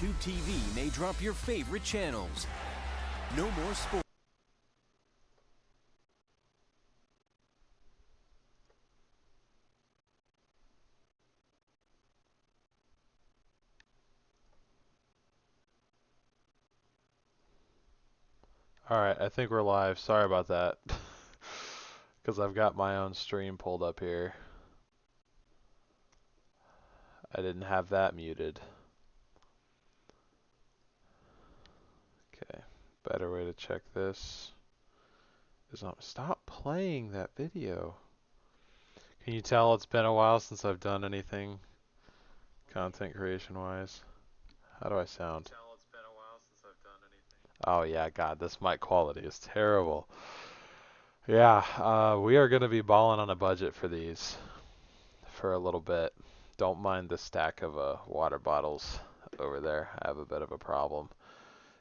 YouTube TV may drop your favorite channels. No more sports. Alright, I think we're live. Sorry about that. Because I've got my own stream pulled up here. I didn't have that muted. Okay, better way to check this is on. Stop playing that video. Can you tell it's been a while since I've done anything content creation wise? How do I sound? Oh yeah, God, this mic quality is terrible. Yeah, we are going to be balling on a budget for these for a little bit. Don't mind the stack of water bottles over there. I have a bit of a problem.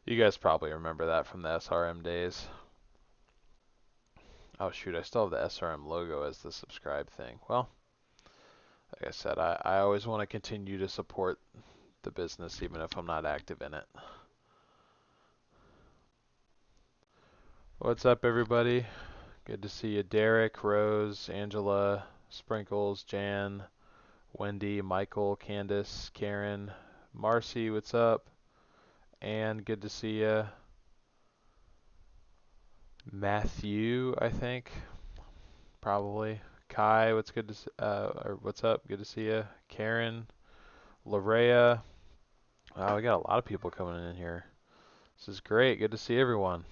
You guys probably remember that from the SRM days. Oh shoot, I still have the SRM logo as the subscribe thing. Well, like I said, I always want to continue to support the business even if I'm not active in it. What's up, everybody? Good to see you. Derek, Rose, Angela, Sprinkles, Jan, Wendy, Michael, Candace, Karen, Marcy, what's up? Ann, good to see you. Matthew, I think, probably. Kai, what's up? Good to see you. Karen, Larea. Wow, we got a lot of people coming in here. This is great. Good to see everyone.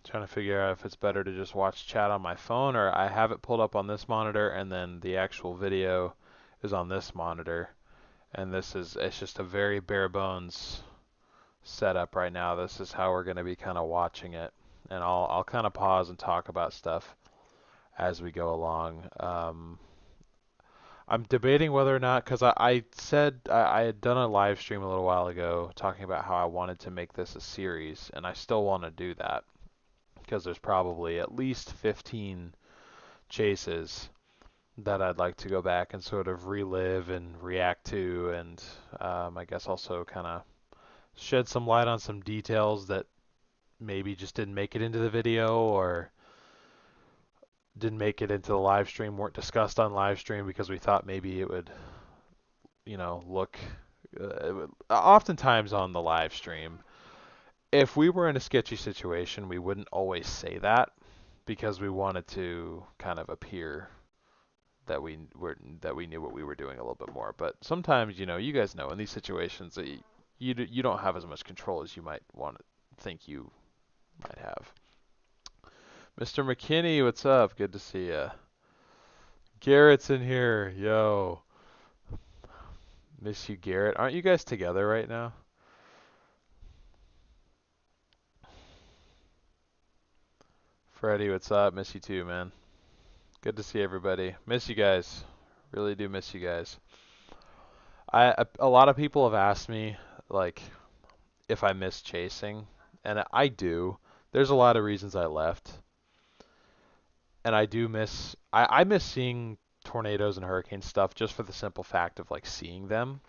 Trying to figure out if it's better to just watch chat on my phone, or I have it pulled up on this monitor and then the actual video is on this monitor. And it's just a very bare bones setup right now. This is how we're going to be kind of watching it. And I'll kind of pause and talk about stuff as we go along. I'm debating whether or not, because I said I had done a live stream a little while ago talking about how I wanted to make this a series, and I still want to do that because there's probably at least 15 chases that I'd like to go back and sort of relive and react to, and I guess also kind of shed some light on some details that maybe just didn't make it into the video or didn't make it into the live stream, weren't discussed on live stream because we thought maybe it would, look. Oftentimes on the live stream, if we were in a sketchy situation, we wouldn't always say that because we wanted to kind of appear that we knew what we were doing a little bit more. But sometimes, you guys know in these situations that you don't have as much control as you might want to think you might have. Mr. McKinney, what's up? Good to see ya. Garrett's in here. Yo. Miss you, Garrett. Aren't you guys together right now? Freddie, what's up? Miss you too, man. Good to see everybody. Miss you guys. Really do miss you guys. A lot of people have asked me, like, if I miss chasing, and I do. There's a lot of reasons I left. And I do miss, I miss seeing tornadoes and hurricane stuff just for the simple fact of like seeing them.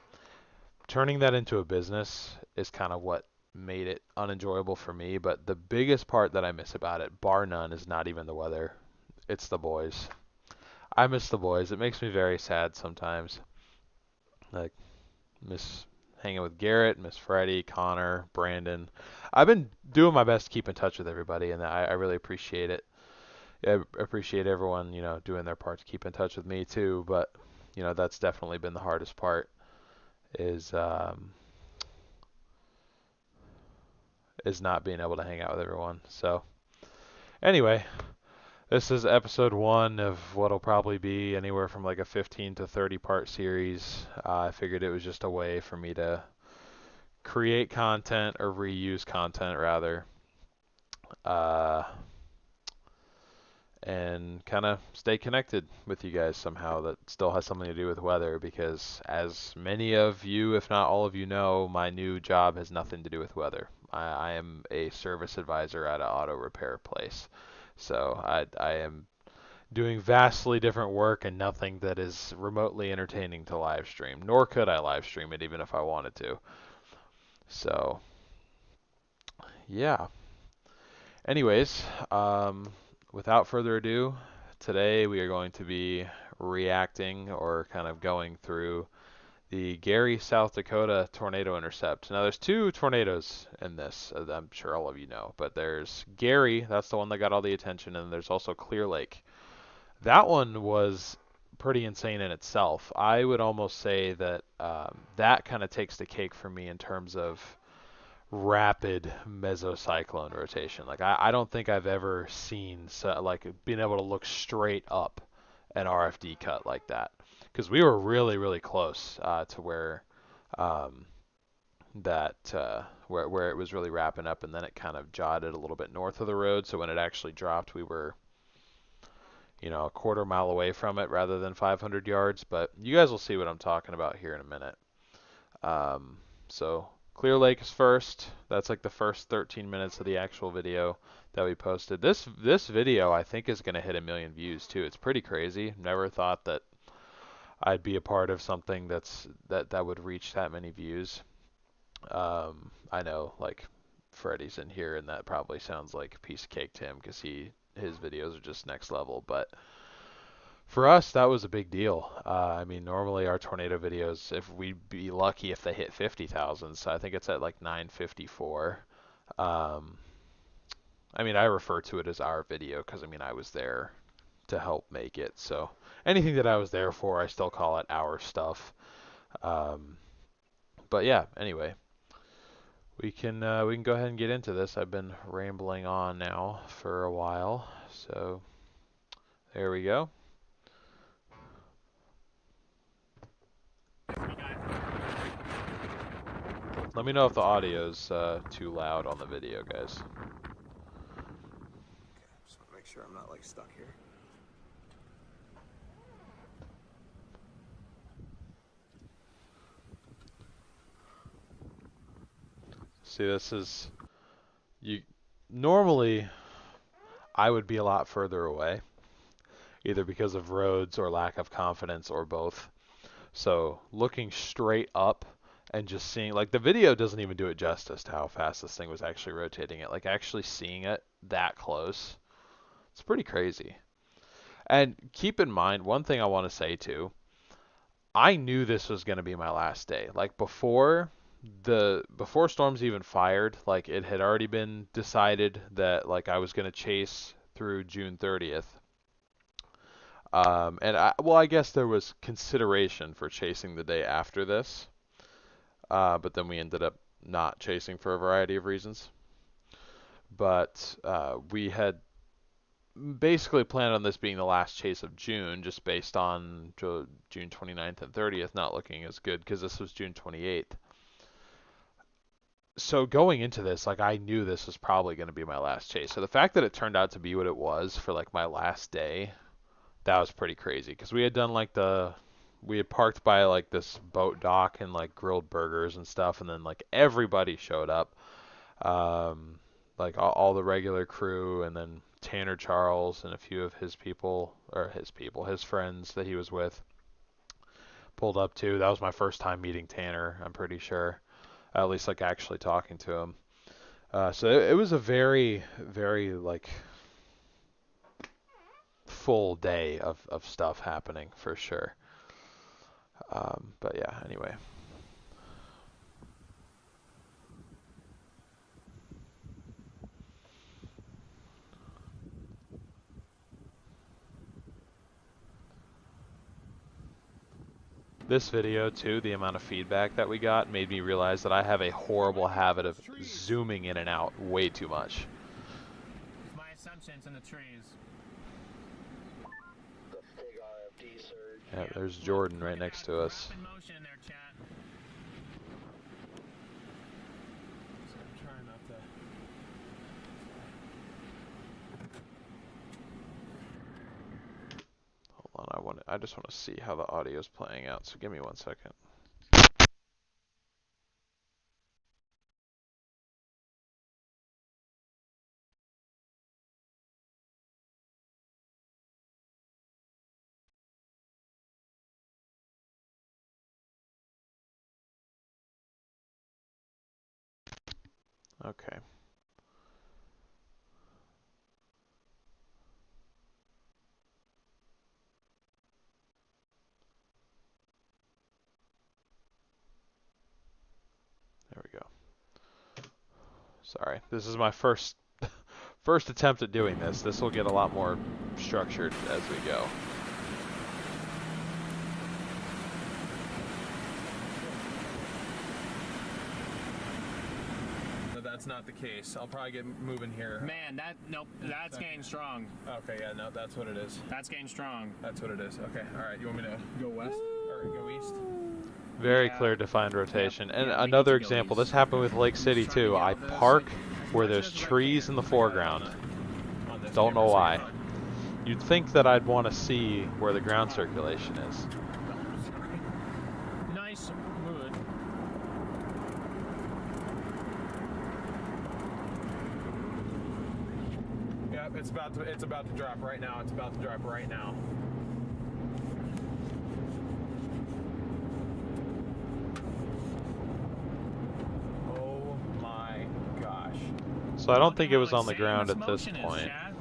Turning that into a business is kind of what made it unenjoyable for me, but the biggest part that I miss about it, bar none, is not even the weather. It's the boys. I miss the boys. It makes me very sad sometimes. Like, miss hanging with Garrett, miss Freddie, Connor, Brandon. I've been doing my best to keep in touch with everybody, and I really appreciate it. I appreciate everyone, doing their part to keep in touch with me too, but, that's definitely been the hardest part is not being able to hang out with everyone. So, anyway, this is episode 1 of what'll probably be anywhere from like a 15 to 30 part series. I figured it was just a way for me to create content, or reuse content rather, and kind of stay connected with you guys somehow that still has something to do with weather, because as many of you, if not all of you know, my new job has nothing to do with weather. I am a service advisor at an auto repair place. So I am doing vastly different work and nothing that is remotely entertaining to live stream. Nor could I live stream it even if I wanted to. So, yeah. Anyways, without further ado, today we are going to be reacting or kind of going through the Gary, South Dakota tornado intercept. Now, there's two tornadoes in this, as I'm sure all of you know, but there's Gary, that's the one that got all the attention, and there's also Clear Lake. That one was pretty insane in itself. I would almost say that that kind of takes the cake for me in terms of rapid mesocyclone rotation. Like I don't think I've ever seen like being able to look straight up an RFD cut like that, because we were really really close to where um, where it was really wrapping up, and then it kind of jotted a little bit north of the road. So when it actually dropped, we were a quarter mile away from it rather than 500 yards. But you guys will see what I'm talking about here in a minute. So Clear Lake is first. That's like the first 13 minutes of the actual video that we posted. This video I think is going to hit 1 million views too. It's pretty crazy. Never thought that I'd be a part of something that would reach that many views. I know like Freddy's in here and that probably sounds like a piece of cake to him because his videos are just next level, but for us, that was a big deal. I mean, normally our tornado videos, if we'd be lucky if they hit 50,000, so I think it's at like 954. Um, I mean, I refer to it as our video because I mean I was there to help make it. So anything that I was there for, I still call it our stuff. Um, but yeah, anyway, we can go ahead and get into this. I've been rambling on now for a while, so there we go. Let me know if the audio's too loud on the video, guys. Okay, just want to make sure I'm not like stuck here. See, this is normally I would be a lot further away, either because of roads or lack of confidence or both. So looking straight up and just seeing, like the video doesn't even do it justice to how fast this thing was actually rotating it. Like actually seeing it that close, it's pretty crazy. And keep in mind, one thing I want to say too, I knew this was going to be my last day. Like before storms even fired, like it had already been decided that like I was going to chase through June 30th. I guess there was consideration for chasing the day after this, but then we ended up not chasing for a variety of reasons. But we had basically planned on this being the last chase of June, just based on June 29th and 30th not looking as good because this was June 28th. So going into this, like I knew this was probably going to be my last chase. So the fact that it turned out to be what it was for like my last day, that was pretty crazy because we had done like we had parked by like this boat dock and like grilled burgers and stuff, and then like everybody showed up, like all the regular crew, and then Tanner Charles and a few of his friends that he was with pulled up too. That was my first time meeting Tanner, I'm pretty sure, at least like actually talking to him. So it was a very, very like full day of stuff happening for sure. But yeah, anyway. This video too, the amount of feedback that we got made me realize that I have a horrible habit of zooming in and out way too much. My assumption's in the trees. The big RFD surge. Yeah, there's Jordan right next to us. Rapid motion in there, chat. So I'm trying not to. Hold on, I just want to see how the audio is playing out, so give me 1 second. Okay. There we go. Sorry, this is my first attempt at doing this. This will get a lot more structured as we go. No, that's not the case. I'll probably get moving here. Man, nope, that's getting strong. Okay, yeah, no, that's what it is. That's getting strong. That's what it is. Okay, all right. You want me to go west or go east? Very Yeah. clear defined rotation. And Yeah, we need another to go example, east. this happened with Lake City too. I park where there's trees in the foreground. On this Don't know camera, so why. you're fine. You'd think that I'd want to see where the ground circulation is. Nice wood. Yep, it's about to drop right now. It's about to drop right now. Oh my gosh. So I don't Look think how it was on the insane ground this at this motion is, point. Chad.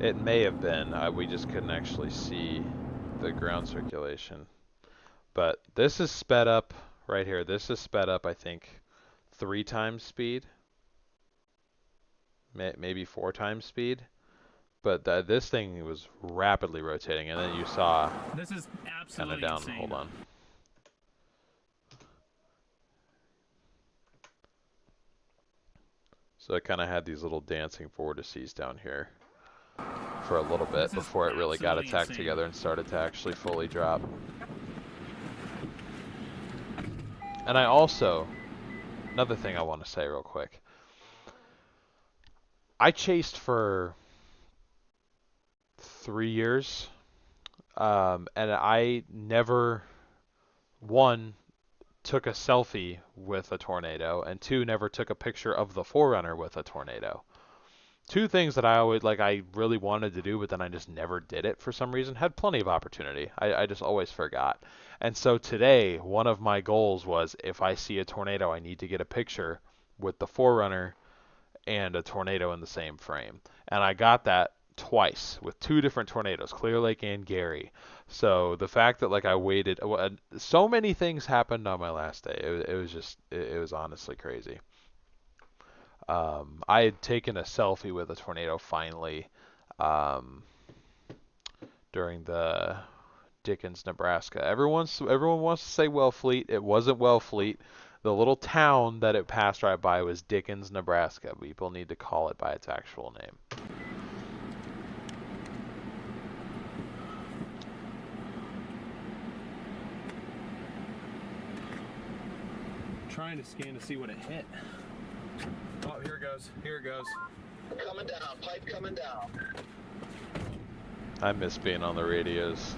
It may have been. We just couldn't actually see the ground circulation. But this is sped up right here. This is sped up, I think, 3 times speed. Maybe 4 times speed. But this thing was rapidly rotating. And then you saw This is kind absolutely of down. insane. Hold on. So it kind of had these little dancing vortices down here for a little bit This is before it really got absolutely attacked insane. together and started to actually fully drop. And I also, another thing I want to say real quick. I chased for 3 years, and I never, one, took a selfie with a tornado, and 2, never took a picture of the Forerunner with a tornado. 2 things that I really wanted to do, but then I just never did it for some reason. Had plenty of opportunity. I just always forgot. And so today, one of my goals was, if I see a tornado, I need to get a picture with the Forerunner and a tornado in the same frame. And I got that twice with 2 different tornadoes, Clear Lake and Gary. So the fact that I waited, so many things happened on my last day. It was honestly crazy. I had taken a selfie with a tornado finally during the Dickens, Nebraska. Everyone wants to say Wellfleet. It wasn't Wellfleet. The little town that it passed right by was Dickens, Nebraska. People need to call it by its actual name. Trying to scan to see what it hit. Oh, here it goes. Here it goes. Coming down, pipe coming down. I miss being on the radios.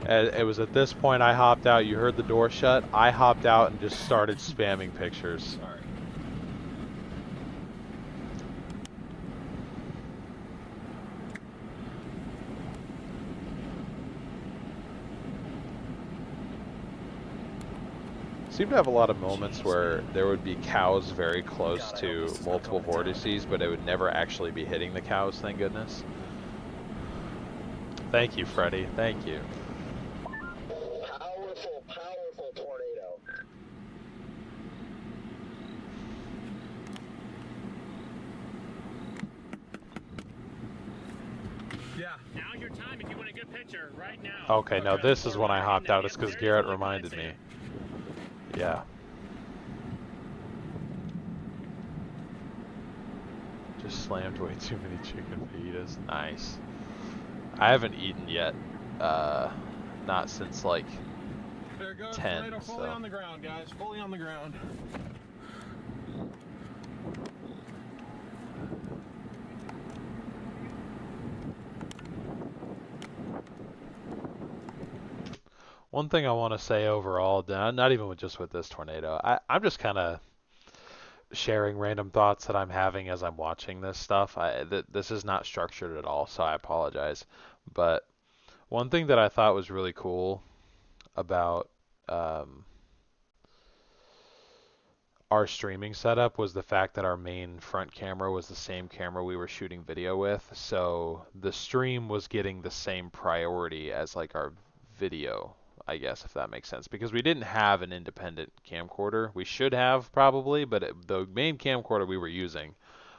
It was at this point I hopped out. You heard the door shut. I hopped out and just started spamming pictures. Sorry. Seemed to have a lot of moments where there would be cows very close to multiple vortices, but it would never actually be hitting the cows, thank goodness. Thank you, Freddy. Thank you. Powerful, powerful tornado. Yeah. Now's your time if you want a good picture, right now. Okay, no, this is when I hopped out. It's because Garrett reminded me. Yeah. Just slammed way too many chicken fajitas. Nice. I haven't eaten yet. Not since like There it goes. 10, Tornado fully so. on the ground, guys. Fully on the ground. One thing I want to say overall, not even just with this tornado, I'm just kind of sharing random thoughts that I'm having as I'm watching this stuff. This is not structured at all, so I apologize. But one thing that I thought was really cool about our streaming setup was the fact that our main front camera was the same camera we were shooting video with. So the stream was getting the same priority as like our video, I guess, if that makes sense. Because we didn't have an independent camcorder. We should have probably, but the main camcorder we were using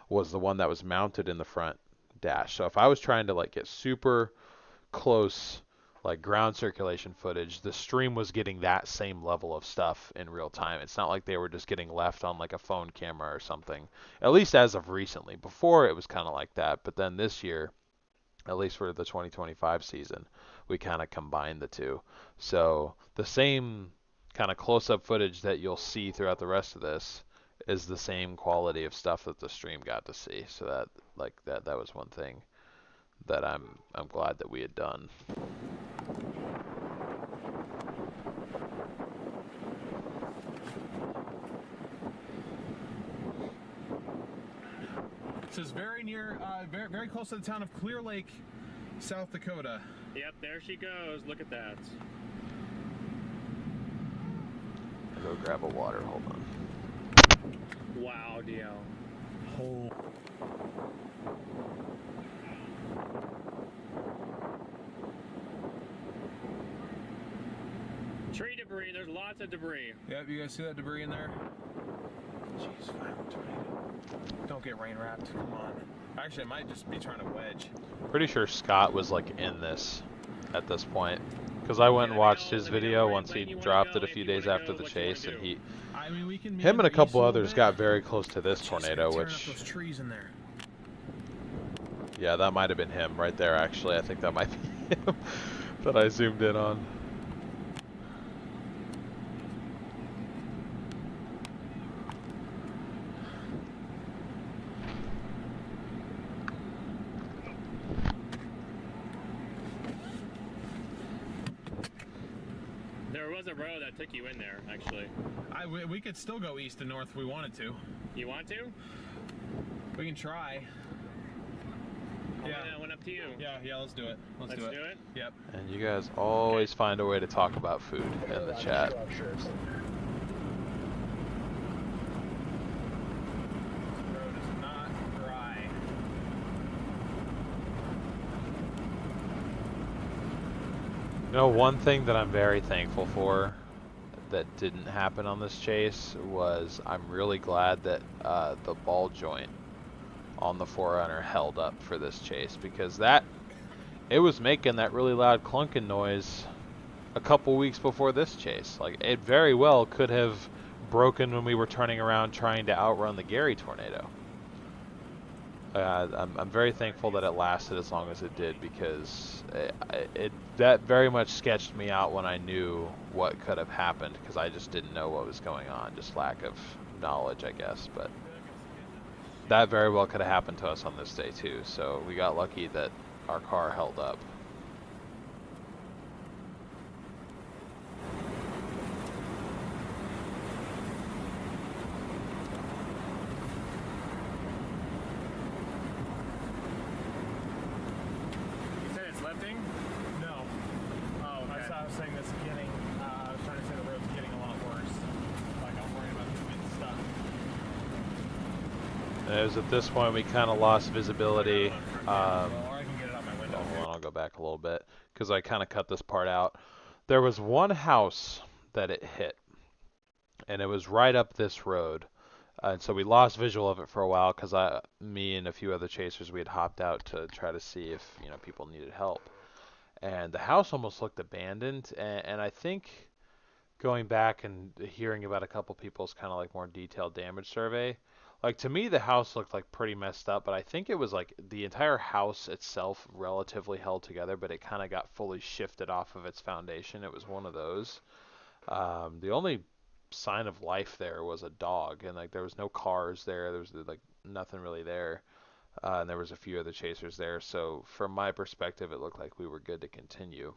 was the one that was mounted in the front dash. So if I was trying to like get super close like ground circulation footage, the stream was getting that same level of stuff in real time. It's not like they were just getting left on like a phone camera or something. At least as of recently. Before it was kind of like that, but then this year, at least for the 2025 season, we kind of combined the two. So the same kind of close-up footage that you'll see throughout the rest of this is the same quality of stuff that the stream got to see. So that was one thing that I'm glad that we had done. This is very near, very close to the town of Clear Lake, South Dakota. Yep, there she goes. Look at that. I'll go grab a water. Hold on. Wow, DL. Oh. Tree debris. There's lots of debris. Yep, you guys see that debris in there? Jeez, violent tornado. Don't get rain wrapped. Come on. Actually, it might just be trying to wedge. Pretty sure Scott was like in this at this point, because I went and watched his video once he dropped it a few days after the chase, and him and a couple others got very close to this tornado, which those trees in there. Yeah, that might have been him right there. Actually, I think that might be him that I zoomed in on. There was a road that took you in there, actually. We could still go east and north if we wanted to. You want to? We can try. Yeah, that went up to you. Yeah, let's do it. Let's do it. Yep. And you guys always find a way to talk about food in the chat. Structures. Road is not dry. You know, one thing that I'm very thankful for that didn't happen on this chase was I'm really glad that the ball joint on the 4Runner held up for this chase, because it was making that really loud clunking noise a couple weeks before this chase. Like, it very well could have broken when we were turning around trying to outrun the Gary tornado. I'm very thankful that it lasted as long as it did, because that very much sketched me out when I knew what could have happened, because I just didn't know what was going on, just lack of knowledge, I guess. But that very well could have happened to us on this day too, so we got lucky that our car held up. You said it's lifting? No. Oh, okay. I was saying this getting, I was trying to say the road's getting a lot worse. Like, I'm worried about this being stuck. And it was at this point we kind of lost visibility. Or I can get it out my window. Hold on, I'll go back a little bit, because I kind of cut this part out. There was one house that it hit, and it was right up this road. And so we lost visual of it for a while, because me and a few other chasers, we had hopped out to try to see if people needed help. And the house almost looked abandoned, and I think going back and hearing about a couple people's kind of like more detailed damage survey, like, to me the house looked like pretty messed up, but I think it was like the entire house itself relatively held together, but it kind of got fully shifted off of its foundation. It was one of those. The only sign of life there was a dog, and like there was no cars there. There was like nothing really there. And there was a few other chasers there, so from my perspective it looked like we were good to continue.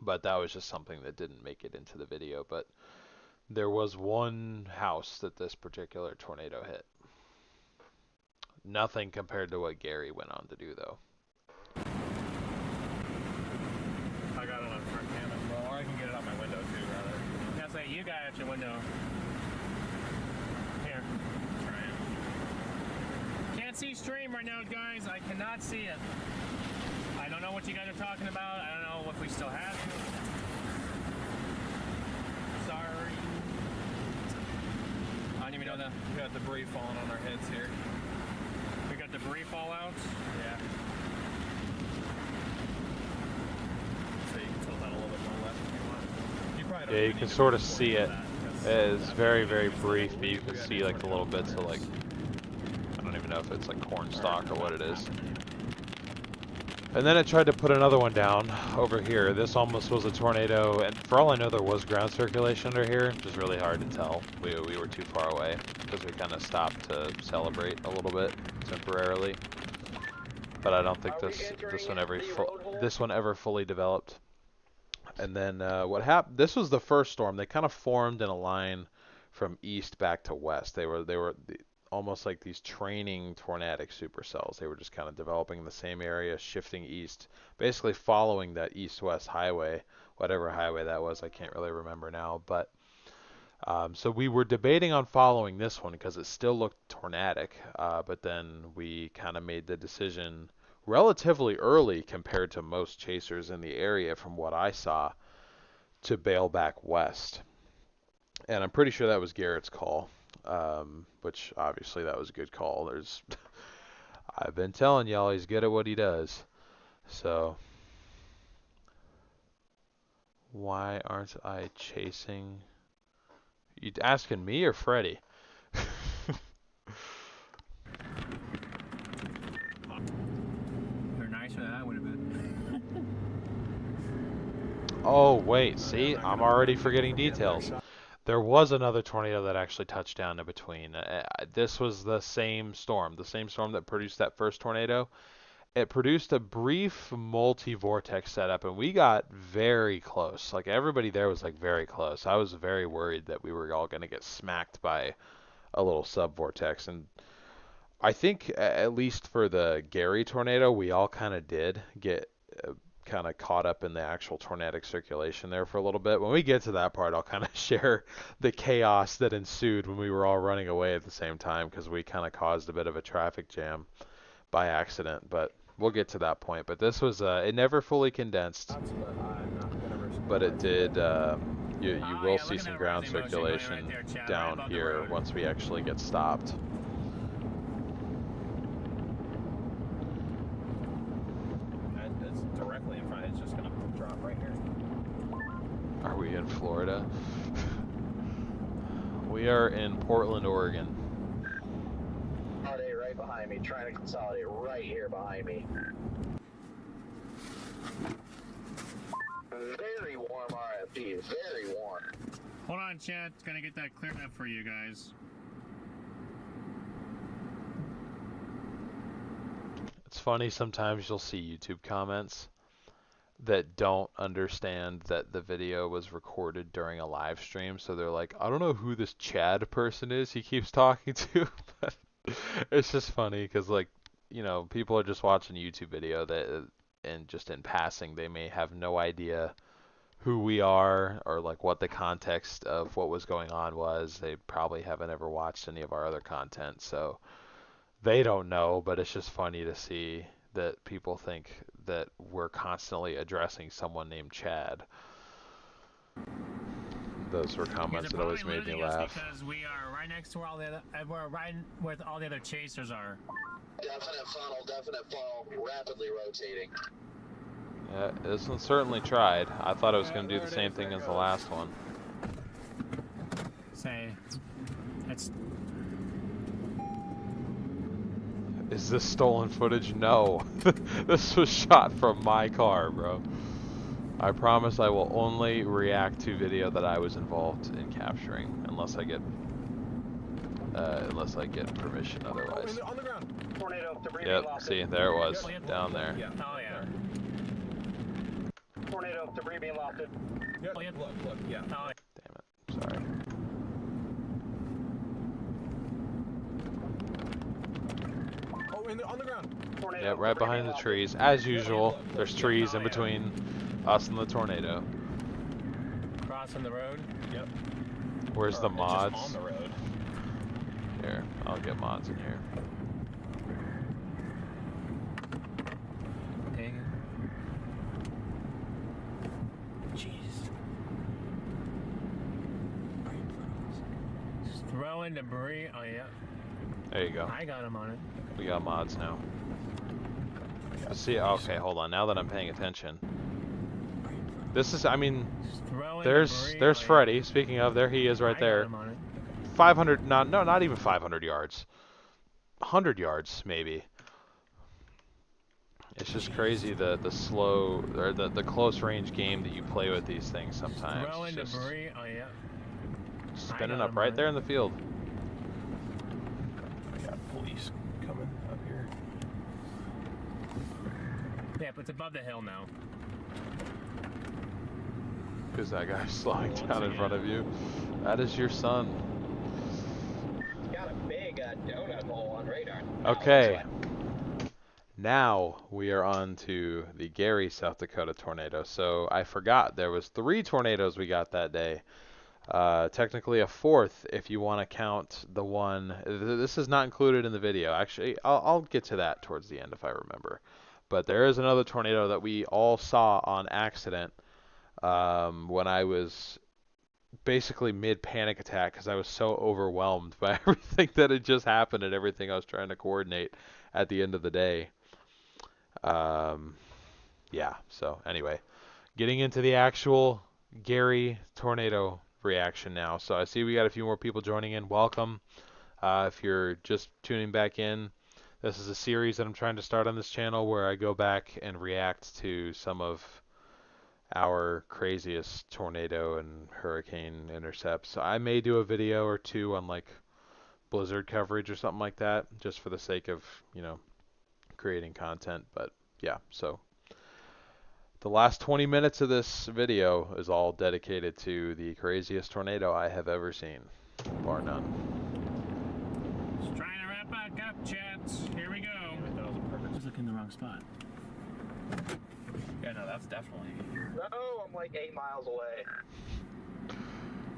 But that was just something that didn't make it into the video. But There was one house that this particular tornado hit. Nothing compared to what Gary went on to do, though. I got it on front cam as well, or I can get it out my window too, rather. That's like you got it at your window. Here. Try it. Can't see stream right now, guys. I cannot see it. I don't know what you guys are talking about. I don't know if we still have it. Sorry. I don't even know that. We got debris falling on our heads here. We got debris fallout. Yeah. So you can tilt that a little bit more left if you want. You probably don't Yeah, you even can need to sort of record see it. that, because It's very, very that's brief, the- but you can see like the little bits of like, I don't even know if it's like corn stalk or what it is. And then it tried to put another one down over here. This almost was a tornado, and for all I know there was ground circulation under here, just really hard to tell. We were too far away because we kind of stopped to celebrate a little bit temporarily. But I don't think this one ever fully developed. And then what happened? This was the first storm. They kind of formed in a line from east back to west. They were almost like these training tornadic supercells. They were just kind of developing in the same area, shifting east, basically following that east-west highway, whatever highway that was. I can't really remember now. But so we were debating on following this one because it still looked tornadic. But then we kind of made the decision relatively early compared to most chasers in the area from what I saw to bail back west. And I'm pretty sure that was Garrett's call, which obviously that was a good call. I've been telling y'all he's good at what he does. So why aren't I chasing? You asking me or Freddy? You're nicer than I would have been. Oh, wait, see? I'm already forgetting details. There was another tornado that actually touched down in between. This was the same storm that produced that first tornado. It produced a brief multi-vortex setup, and we got very close. Like, everybody there was, like, very close. I was very worried that we were all going to get smacked by a little sub-vortex, and I think, at least for the Gary tornado, we all kind of did get kind of caught up in the actual tornadic circulation there for a little bit. When we get to that part, I'll kind of share the chaos that ensued when we were all running away at the same time, because we kind of caused a bit of a traffic jam by accident, but we'll get to that point. But this was, it never fully condensed, but it did, you will see some ground circulation down here once we actually get stopped. It's directly in front. It's just gonna drop right here. Are we in Florida? We are in Portland, Oregon. Consolidate right behind me. Trying to consolidate right here behind me. Very warm RFP. Very warm. Hold on, chat. Gonna get that cleared up for you guys. It's funny, sometimes you'll see YouTube comments that don't understand that the video was recorded during a live stream, so they're like, I don't know who this Chad person is he keeps talking to, but it's just funny because, like, you know, people are just watching a YouTube video that, and just in passing, they may have no idea who we are or like what the context of what was going on was. They probably haven't ever watched any of our other content, so they don't know, but it's just funny to see that people think that we're constantly addressing someone named Chad. Those were comments that always made me laugh. Because we are right next to where all the other, we're right where all the other chasers are. Definite funnel, definite fall. Rapidly rotating. Yeah, this one certainly tried. I thought it was going to do the same thing as the last one. Say, it's. Is this stolen footage? No. This was shot from my car, bro. I promise I will only react to video that I was involved in capturing, unless I get permission otherwise. On the ground. Tornado, debris Yep, see, there it was, down there. Yeah. Oh yeah. Tornado, debris being lofted. Yep. Oh, yep. Look, yeah. Oh, Damn it, sorry. on the ground. Tornado. Yeah, right behind the trees. As usual, there's trees in between us and the tornado. Crossing the road. Yep. Where's the Or mods? Just on the road. Here, I'll get mods in here. Dang it. Jeez. Just throwing debris. Oh, yeah. There you go. I got him on it. We got mods now. See, okay, hold on. Now that I'm paying attention, this is, I mean, Just throwing there's debris. there's Oh, yeah. Freddy. Speaking of, there he is right I there. got him on it. 500, not even 500 yards. 100 yards maybe. It's just crazy the slow or the close range game that you play with these things sometimes. Throwing It's just debris. Oh, yeah. spinning got up him right on there it. in the field. We got police coming up here. Yeah, but it's above the hill now. Who's that guy slowing down in front of you? That is your son. Got a big donut hole on radar. Okay. Now we are on to the Gary, South Dakota tornado. So I forgot there was 3 tornadoes we got that day. Technically a 4th if you want to count the one. This is not included in the video. Actually, I'll get to that towards the end if I remember. But there is another tornado that we all saw on accident when I was basically mid panic attack because I was so overwhelmed by everything that had just happened and everything I was trying to coordinate at the end of the day. Yeah, so anyway, getting into the actual Gary tornado reaction now. So I see we got a few more people joining in. Welcome. If you're just tuning back in, this is a series that I'm trying to start on this channel where I go back and react to some of our craziest tornado and hurricane intercepts. So I may do a video or two on like blizzard coverage or something like that, just for the sake of, you know, creating content. But yeah, so the last 20 minutes of this video is all dedicated to the craziest tornado I have ever seen, bar none. Just trying to wrap back up, chats. Here we go. That was a perfect. Just looking in the wrong spot. Yeah, no, that's definitely. No, I'm like 8 miles away.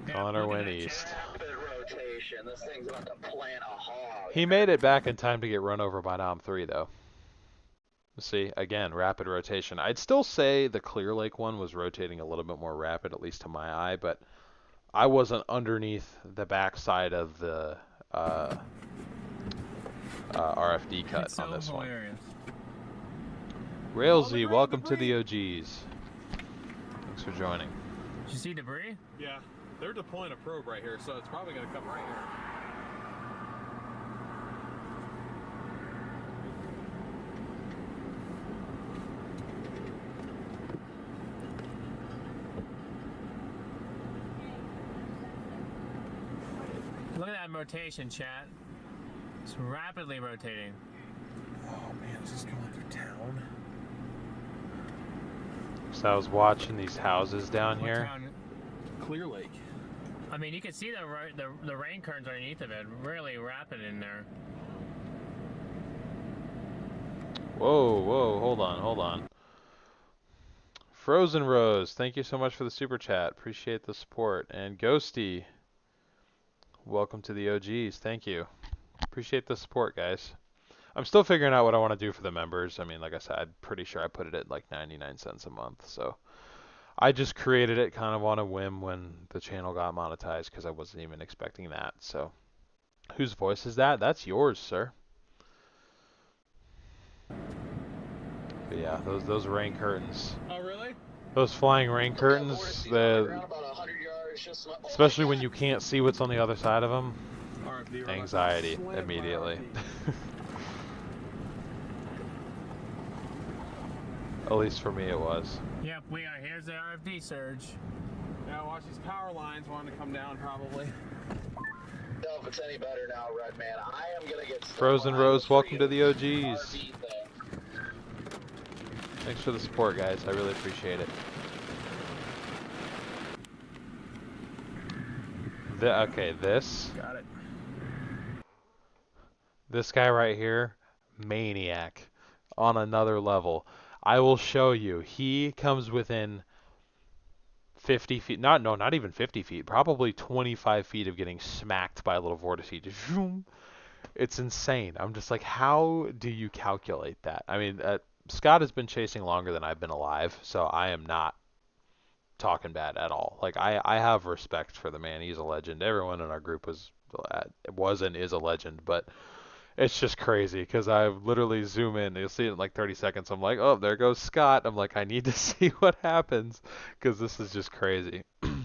Connor look at went that, east. chat. Rapid rotation. This thing's about to plant a hog. He made it back in time to get run over by Nom 3 though. See, again, rapid rotation. I'd still say the Clear Lake one was rotating a little bit more rapid, at least to my eye, but I wasn't underneath the backside of the RFD cut It's on so this one. hilarious. Railsy, welcome to the OGs. Thanks for joining. Did you see debris? Yeah, they're deploying a probe right here, so it's probably gonna come right here. Look at that rotation, chat. It's rapidly rotating. Oh man, is this going through town? So I was watching these houses down What here. town? Clear Lake. I mean, you can see the rain curtains underneath of it. Really rapid in there. Whoa, whoa, hold on. Frozen Rose, thank you so much for the super chat. Appreciate the support. And Ghosty, welcome to the OGs. Thank you. Appreciate the support, guys. I'm still figuring out what I want to do for the members. I mean, like I said, I'm pretty sure I put it at like 99 cents a month. So I just created it kind of on a whim when the channel got monetized because I wasn't even expecting that. So whose voice is that? That's yours, sir. But yeah, those rain curtains. Oh really? Those flying rain curtains, especially when you can't see what's on the other side of them, RFD, anxiety slammed by immediately. RFD. At least for me it was. Yep, we are. Here's the RFD surge. Yeah, watch these power lines wanting to come down probably. No, if it's any better now, Redman, I am gonna get Frozen stuck Rose, on welcome to the OGs. RV thing. Thanks for the support, guys. I really appreciate it. Okay, this Got it. guy right here maniac on another level. I will show you. He comes within 50 feet, not even 50 feet, probably 25 feet of getting smacked by a little vortex. Just zoom. It's insane. I'm just like, how do you calculate that? I mean, Scott has been chasing longer than I've been alive, so I am not talking bad at all. Like, I have respect for the man. He's a legend. Everyone in our group was and is a legend, but it's just crazy because I literally zoom in. You'll see it in like 30 seconds. I'm like, oh, there goes Scott. I'm like, I need to see what happens because this is just crazy. And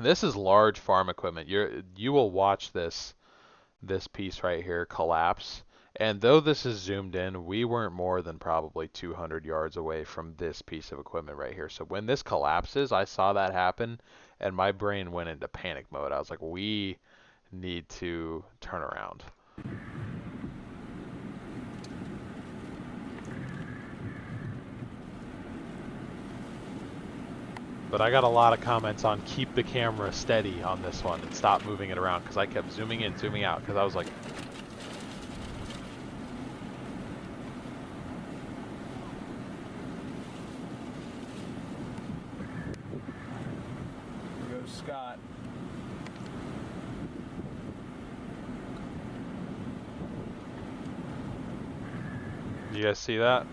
this is large farm equipment. You will watch this piece right here collapse. And though this is zoomed in, we weren't more than probably 200 yards away from this piece of equipment right here. So when this collapses, I saw that happen, and my brain went into panic mode. I was like, we need to turn around. But I got a lot of comments on keep the camera steady on this one and stop moving it around because I kept zooming in, zooming out because I was like... Here goes Scott. You guys see that?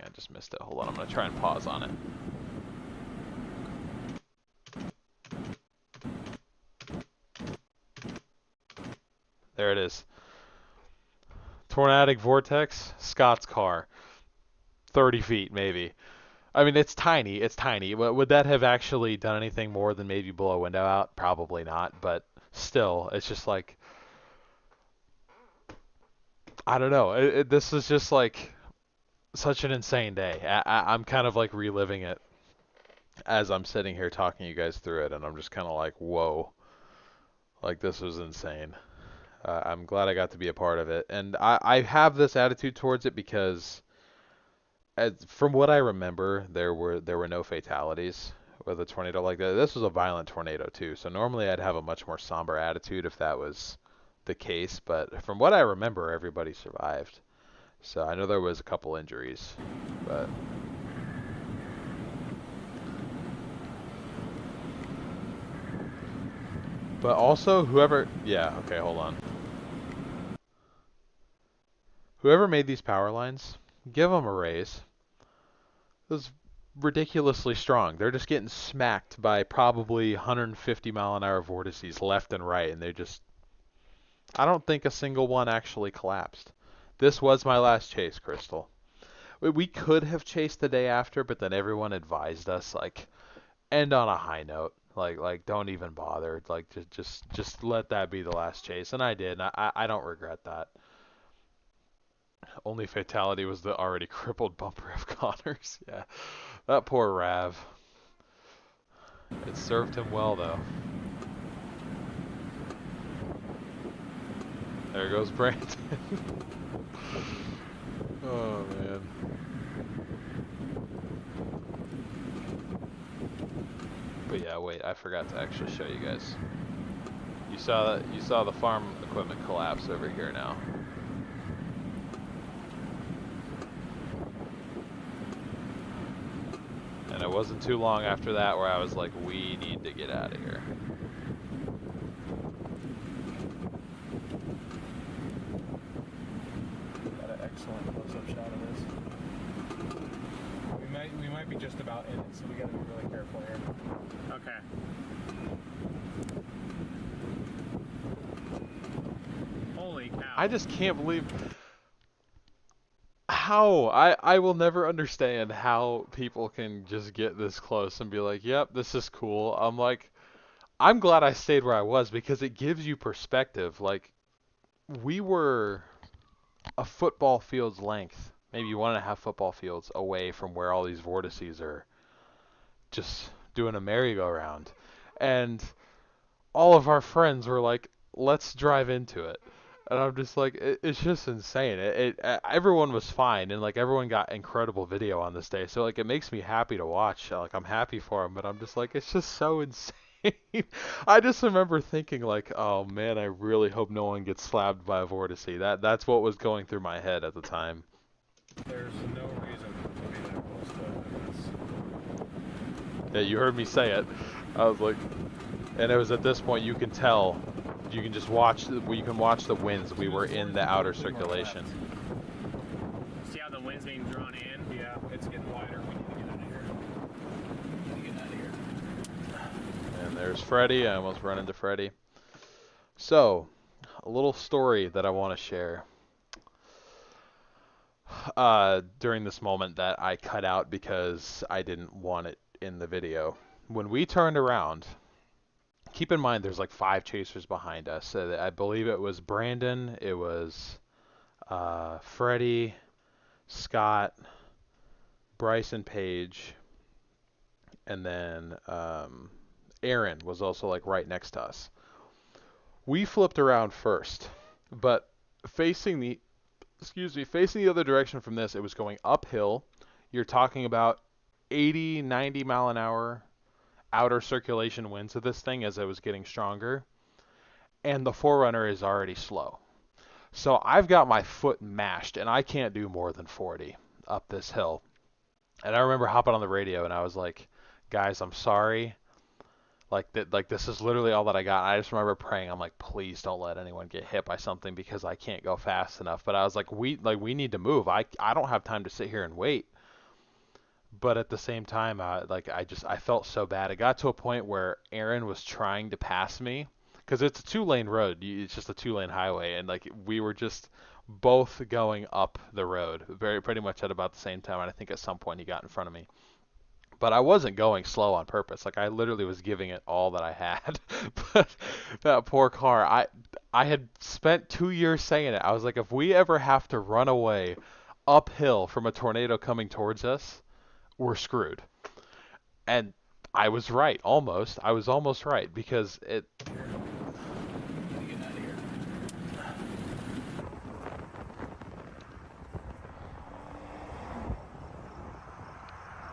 I just missed it. Hold on, I'm going to try and pause on it. There it is. Tornadic vortex, Scott's car. 30 feet, maybe. I mean, it's tiny. It's tiny. Would that have actually done anything more than maybe blow a window out? Probably not, but still, it's just like... I don't know. This is just like... such an insane day. I'm kind of like reliving it as I'm sitting here talking you guys through it, and I'm just kind of like, whoa. Like, this was insane. I'm glad I got to be a part of it. And I have this attitude towards it because, from what I remember, there were no fatalities with a tornado like that. This was a violent tornado, too. So normally I'd have a much more somber attitude if that was the case. But from what I remember, everybody survived. So I know there was a couple injuries, but also whoever, yeah, okay, hold on. Whoever made these power lines, give them a raise. It was ridiculously strong. They're just getting smacked by probably 150 mile an hour vortices left and right, and they just, I don't think a single one actually collapsed. This was my last chase, Crystal. We could have chased the day after, but then everyone advised us, like, end on a high note. Like don't even bother. Like, just let that be the last chase. And I did. And I don't regret that. Only fatality was the already crippled bumper of Connors. Yeah, that poor Rav. It served him well, though. There goes Brandon. Oh, man. But yeah, wait, I forgot to actually show you guys. You saw the farm equipment collapse over here now. And it wasn't too long after that where I was like, we need to get out of here. Got an excellent close-up shot of this. We might be just about in it, so we gotta be really careful here. Okay. Holy cow. I just can't believe how I will never understand how people can just get this close and be like, yep, this is cool. I'm like, I'm glad I stayed where I was because it gives you perspective. Like, we were a football field's length, maybe 1.5 football fields away from where all these vortices are just doing a merry-go-round. And all of our friends were like, let's drive into it. And I'm just like, it's just insane. Everyone was fine, and like everyone got incredible video on this day. So like, it makes me happy to watch. Like, I'm happy for them, but I'm just like, it's just so insane. I just remember thinking like, oh man, I really hope no one gets slapped by a vortice. That's what was going through my head at the time. There's no reason to be that close to this. Yeah, you heard me say it. I was like, and it was at this point you can tell, you can just watch, you can watch the winds. We were in the outer circulation. See how the wind's being drawn in? Yeah, it's getting wider. We need to get out of here. We need to get out of here. And there's Freddy. I almost run into Freddy. So, a little story that I want to share. During this moment that I cut out because I didn't want it in the video. When we turned around, keep in mind there's like 5 chasers behind us. I believe it was Brandon, it was Freddie, Scott, Bryson Page, and then Aaron was also like right next to us. We flipped around first, but facing the other direction from this, it was going uphill. You're talking about 80, 90 mile an hour outer circulation winds of this thing as it was getting stronger. And the Forerunner is already slow. So I've got my foot mashed, and I can't do more than 40 up this hill. And I remember hopping on the radio, and I was like, guys, I'm sorry. Like this is literally all that I got. I just remember praying. I'm like, please don't let anyone get hit by something because I can't go fast enough. But I was like, we need to move. I don't have time to sit here and wait. But at the same time, I felt so bad. It got to a point where Aaron was trying to pass me because it's a 2-lane road. It's just a 2-lane highway, and like we were just both going up the road pretty much at about the same time. And I think at some point he got in front of me. But I wasn't going slow on purpose. Like I literally was giving it all that I had. But that poor car, I had spent 2 years saying it. I was like, if we ever have to run away uphill from a tornado coming towards us, we're screwed. And I was right, almost. I was almost right because it.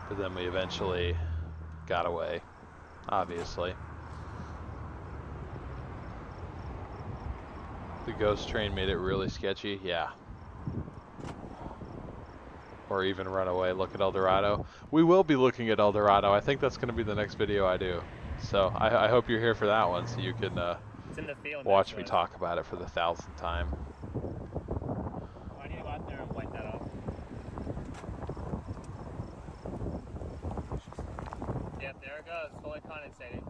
But then we eventually got away, obviously. The ghost train made it really sketchy, yeah. Or even run away, look at El Dorado. We will be looking at El Dorado. I think that's going to be the next video I do. So I hope you're here for that one so you can It's in the field watch me talk about it for the 1,000th time. I need to go out there and wipe that off. Yep, there it goes, fully condensating.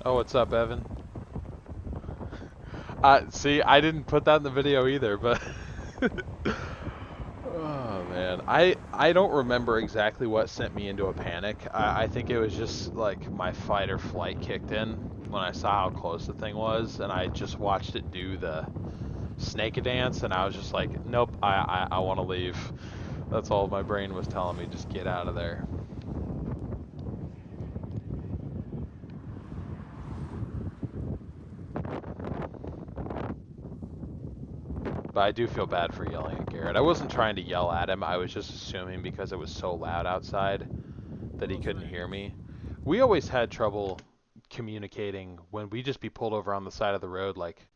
Oh, what's up, Evan? See, I didn't put that in the video either, but oh man, I don't remember exactly what sent me into a panic. I think it was just like my fight or flight kicked in when I saw how close the thing was, and I just watched it do the snake dance, and I was just like, nope, I want to leave. That's all my brain was telling me, just get out of there. But I do feel bad for yelling at Garrett. I wasn't trying to yell at him. I was just assuming because it was so loud outside that he couldn't hear me. We always had trouble communicating when we just be pulled over on the side of the road, like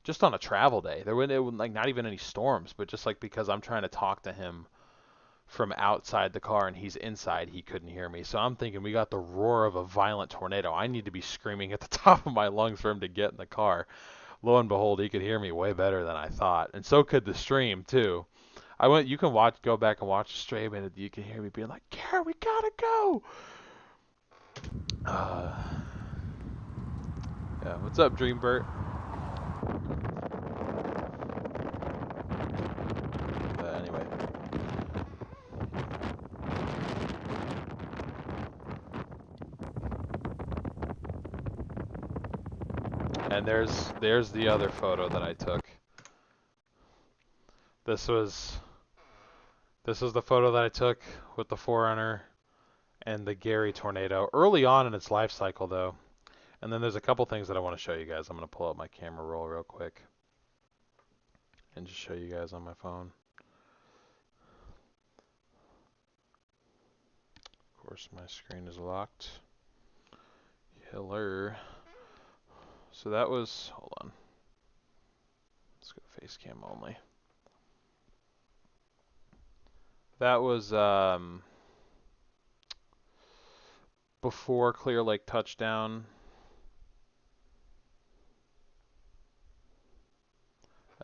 just on a travel day. There would like not even any storms, but just like because I'm trying to talk to him from outside the car and he's inside, he couldn't hear me. So I'm thinking we got the roar of a violent tornado. I need to be screaming at the top of my lungs for him to get in the car. Lo and behold, he could hear me way better than I thought, and so could the stream too. You can go back and watch the stream, and you can hear me being like, "Garrett, we gotta go." Yeah, what's up, Dreambert? But anyway. And there's the other photo that I took. This was the photo that I took with the Forerunner and the Gary tornado early on in its life cycle though. And then there's a couple things that I want to show you guys. I'm going to pull up my camera roll real quick and just show you guys on my phone. course, my screen is locked. Killer. So that was, hold on. Let's go face cam only. That was before Clear Lake touchdown.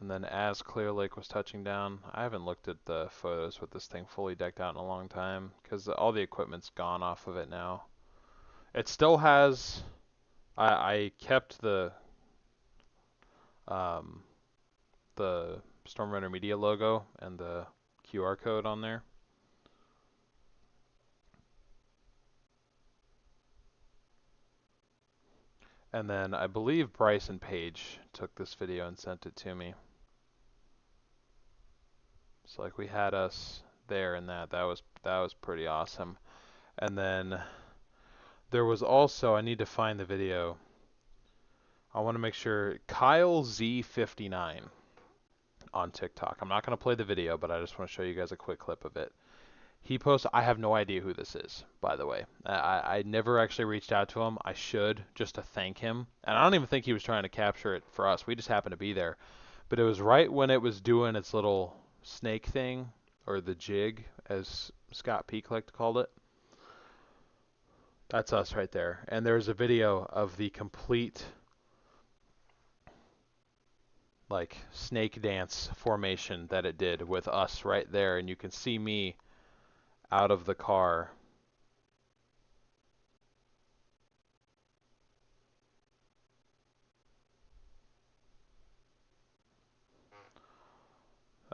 And then as Clear Lake was touching down, I haven't looked at the photos with this thing fully decked out in a long time because all the equipment's gone off of it now. It still has, I kept the Storm Runner Media logo and the QR code on there. And then I believe Bryce and Paige took this video and sent it to me. So like we had us there and that was pretty awesome. And then there was also, I need to find the video. I want to make sure, Kyle Z59 on TikTok. I'm not going to play the video, but I just want to show you guys a quick clip of it. He posts, I have no idea who this is, by the way. I never actually reached out to him. I should, just to thank him. And I don't even think he was trying to capture it for us. We just happened to be there. But it was right when it was doing its little snake thing, or the jig, as Scott Peaklick called it. That's us right there. And there's a video of the complete like snake dance formation that it did with us right there, and you can see me out of the car.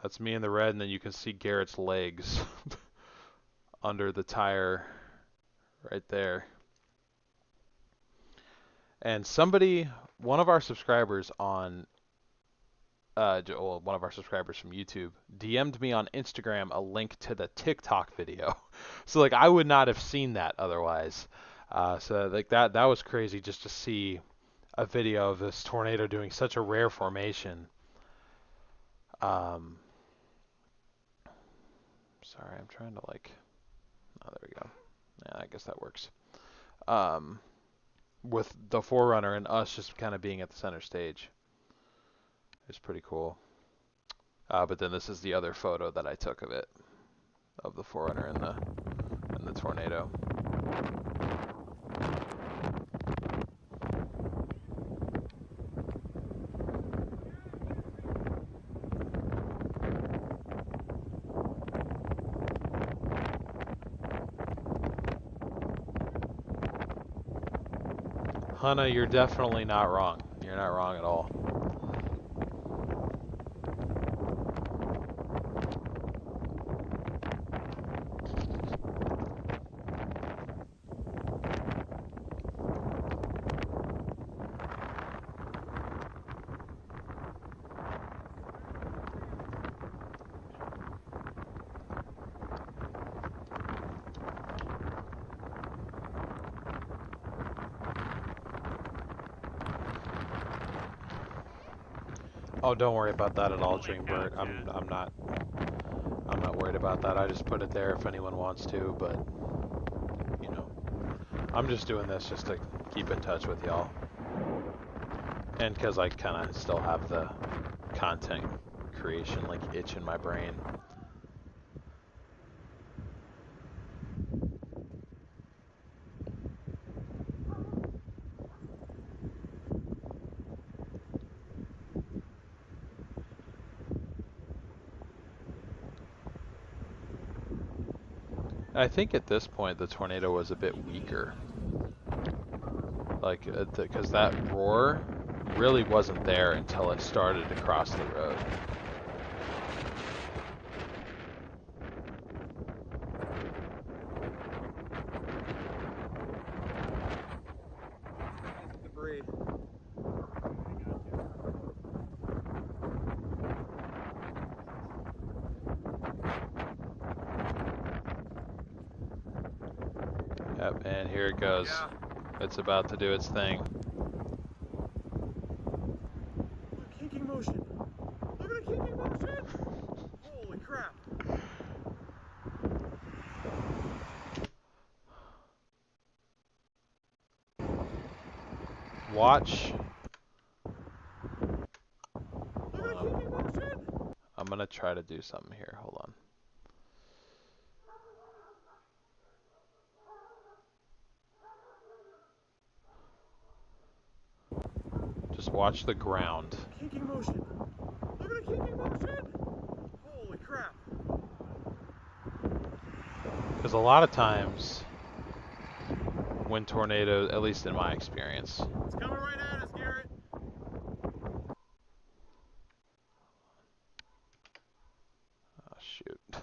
That's me in the red, and then you can see Garrett's legs under the tire right there. And somebody, one of our subscribers on one of our subscribers from YouTube DM'd me on Instagram a link to the TikTok video. So like I would not have seen that otherwise. So like that was crazy just to see a video of this tornado doing such a rare formation. Sorry, I'm trying to like, oh, there we go. Yeah, I guess that works. With the Forerunner and us just kind of being at the center stage. It's pretty cool. But then this is the other photo that I took of it, of the Forerunner and the tornado. Hunna, you're definitely not wrong. You're not wrong at all. Oh, don't worry about that at all, Dreambird. I'm not worried about that. I just put it there if anyone wants to, but you know, I'm just doing this just to keep in touch with y'all, and because I kind of still have the content creation like itch in my brain. I think at this point the tornado was a bit weaker, like because that roar really wasn't there until it started to cross the road. Debris. Yep, and here it goes. Yeah. It's about to do its thing. Look, kicking motion. Look at the kicking motion. Holy crap. watch. I'm gonna try to do something here. Hold on. Just watch the ground. Kicking motion. Look at the kicking motion. Holy crap. Because a lot of times, when tornadoes, at least in my experience, It's coming right at us, Garrett. oh shoot, I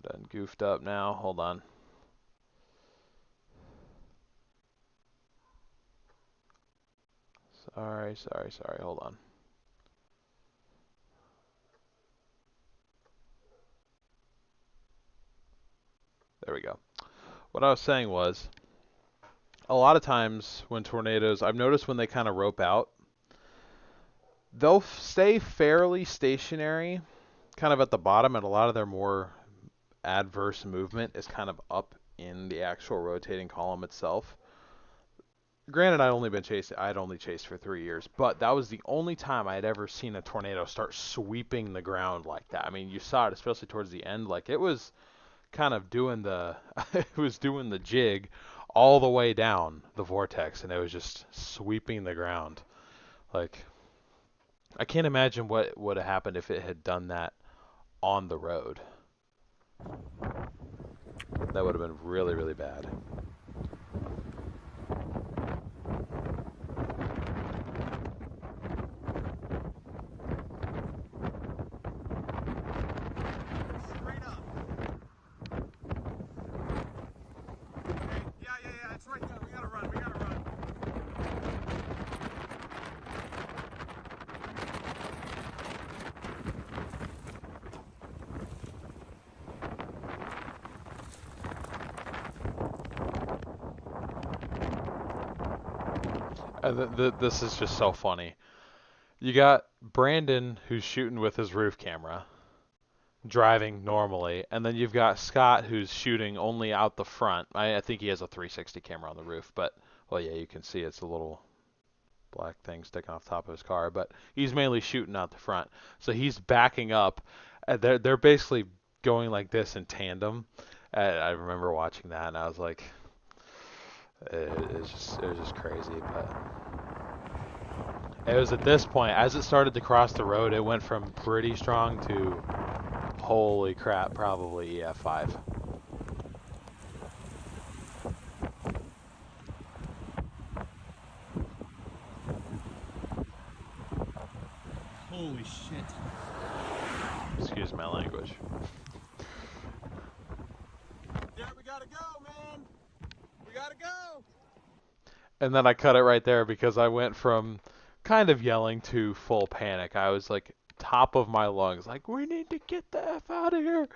done goofed up now. Hold on. Sorry. Hold on. There we go. What I was saying was, a lot of times when tornadoes, I've noticed when they kind of rope out, they'll stay fairly stationary, kind of at the bottom, and a lot of their more adverse movement is kind of up in the actual rotating column itself. Granted, I'd only chased for 3 years, but that was the only time I had ever seen a tornado start sweeping the ground like that. I mean, you saw it, especially towards the end, like it was kind of doing it was doing the jig all the way down the vortex, and it was just sweeping the ground. Like, I can't imagine what would have happened if it had done that on the road. That would have been really, really bad. Straight up. Okay. Yeah. It's right there. We gotta run. This is just so funny. You got Brandon, who's shooting with his roof camera, driving normally, and then you've got Scott, who's shooting only out the front. I think he has a 360 camera on the roof, but, well, yeah, you can see it's a little black thing sticking off the top of his car, but he's mainly shooting out the front. So he's backing up. They're basically going like this in tandem. I remember watching that, and I was like, it was just crazy. But it was at this point, as it started to cross the road, it went from pretty strong to, holy crap, probably EF5. Holy shit. Excuse my language. Yeah, we gotta go, man. We gotta go. And then I cut it right there because I went from kind of yelling to full panic. I was like, top of my lungs, like, we need to get the F out of here.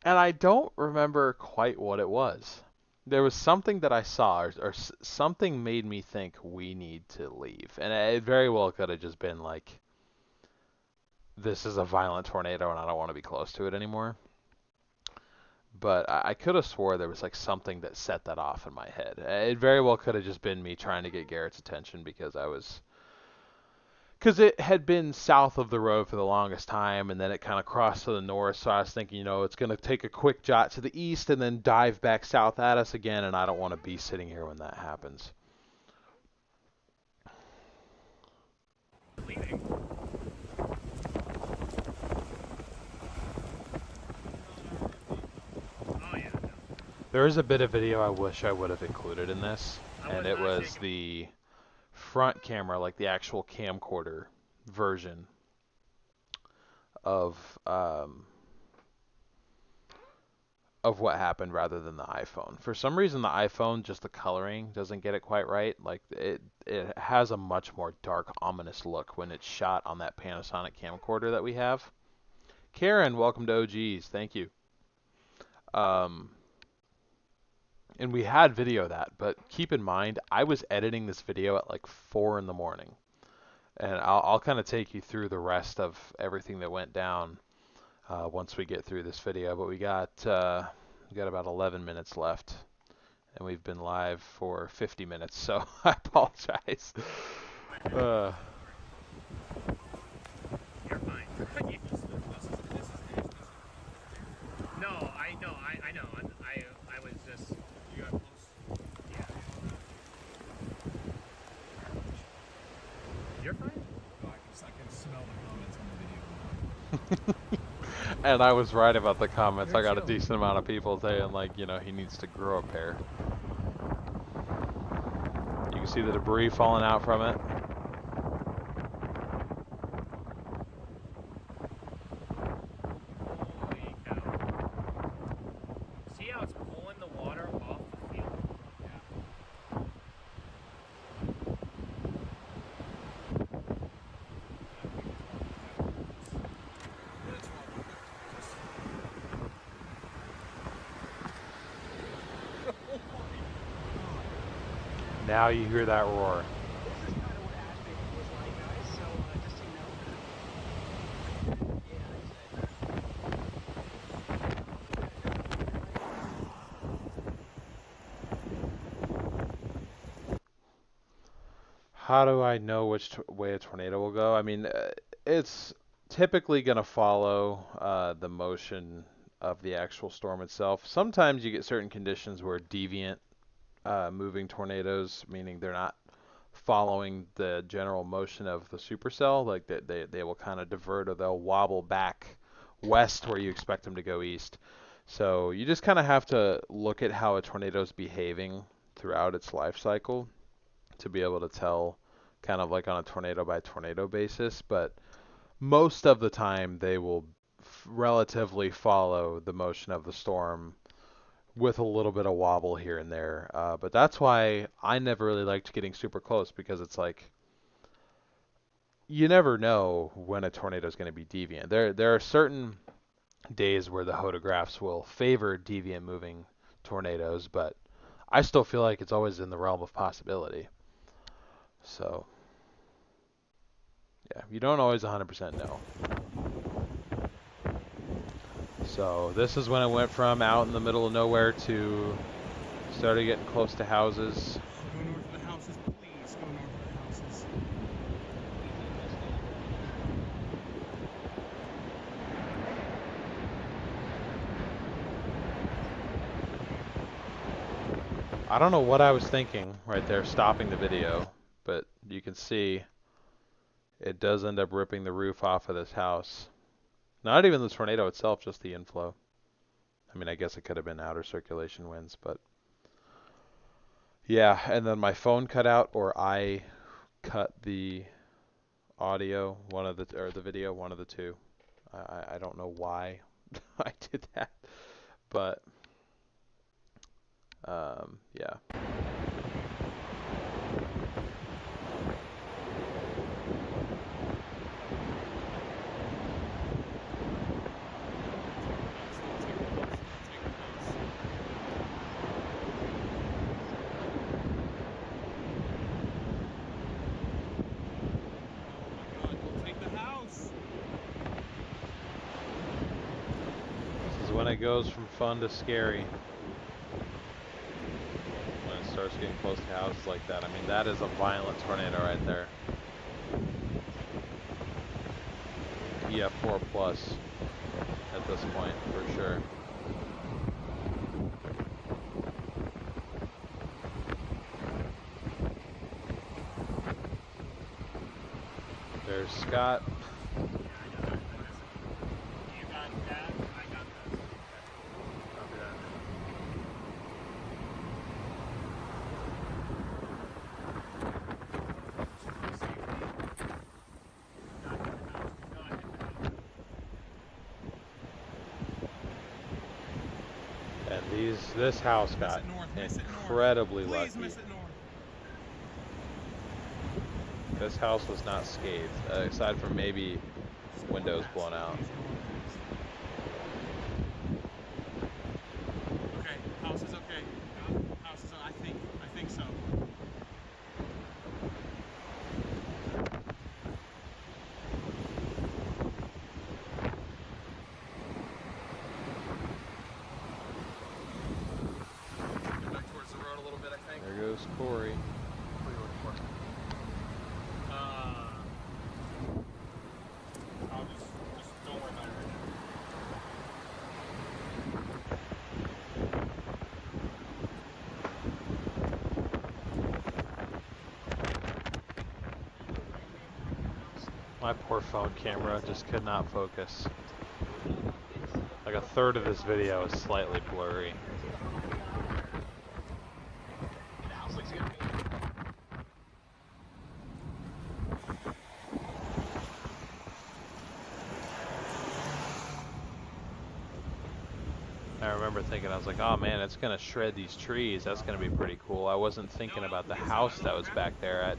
And I don't remember quite what it was. There was something that I saw, or something made me think we need to leave. And it very well could have just been like, this is a violent tornado and I don't want to be close to it anymore. But I could have swore there was like something that set that off in my head. It very well could have just been me trying to get Garrett's attention because it had been south of the road for the longest time, and then it kind of crossed to the north. So I was thinking, it's going to take a quick jot to the east and then dive back south at us again, and I don't want to be sitting here when that happens. Leaving. Oh yeah. No. There is a bit of video I wish I would have included in this, I and was it not was taking- the front camera, like the actual camcorder version of what happened rather than the iPhone. For some reason, the iPhone, just the coloring doesn't get it quite right. Like it has a much more dark, ominous look when it's shot on that Panasonic camcorder that we have. Karen, welcome to OGs. Thank you. And we had video of that, but keep in mind, I was editing this video at like 4 in the morning. And I'll kind of take you through the rest of everything that went down once we get through this video. But we got about 11 minutes left and we've been live for 50 minutes, so I apologize. You're fine. No, I know. I was just. You got close. Yeah. You're fine. No, I can smell the comments on the video. And I was right about the comments. You're I got a chill. decent amount of people saying, like, you know, he needs to grow a pair. You can see the debris falling out from it. Holy cow. See how it's pulling the water off the field? Now you hear that roar. This is kind of what Ashby was like, guys, so just so you know. How do I know which way a tornado will go? I mean, it's typically going to follow the motion of the actual storm itself. Sometimes you get certain conditions where deviant moving tornadoes, meaning they're not following the general motion of the supercell, like they will kind of divert or they'll wobble back west where you expect them to go east. So you just kind of have to look at how a tornado is behaving throughout its life cycle to be able to tell kind of like on a tornado by tornado basis, but most of the time they will relatively follow the motion of the storm with a little bit of wobble here and there. But that's why I never really liked getting super close, because it's like you never know when a tornado is going to be deviant. There are certain days where the photographs will favor deviant moving tornadoes, but I still feel like it's always in the realm of possibility. So yeah, you don't always 100% know. So this is when it went from out in the middle of nowhere to started getting close to houses. Go north of the houses, please. Go north of the houses. I don't know what I was thinking right there, stopping the video, but you can see it does end up ripping the roof off of this house. Not even the tornado itself, just the inflow. I mean, I guess it could have been outer circulation winds, but yeah, and then my phone cut out, or I cut the audio, or the video, one of the two. I don't know why I did that, but yeah. Take the house. This is when it goes from fun to scary. When it starts getting close to houses like that. I mean, that is a violent tornado right there. Yeah, 4 plus at this point, for sure. There's Scott. You got that? I got this. Copy that. And this house got incredibly Please lucky. miss it north. This house was not scathed, aside from maybe windows blown out. Okay, house is okay. House is, I think so. Get back towards the road. Corey. I'll just don't worry about it right now. My poor phone camera just could not focus. Like a third of this video is slightly blurry. I remember thinking, I was like, oh man, it's gonna shred these trees. That's gonna be pretty cool. I wasn't thinking about the house that was back there.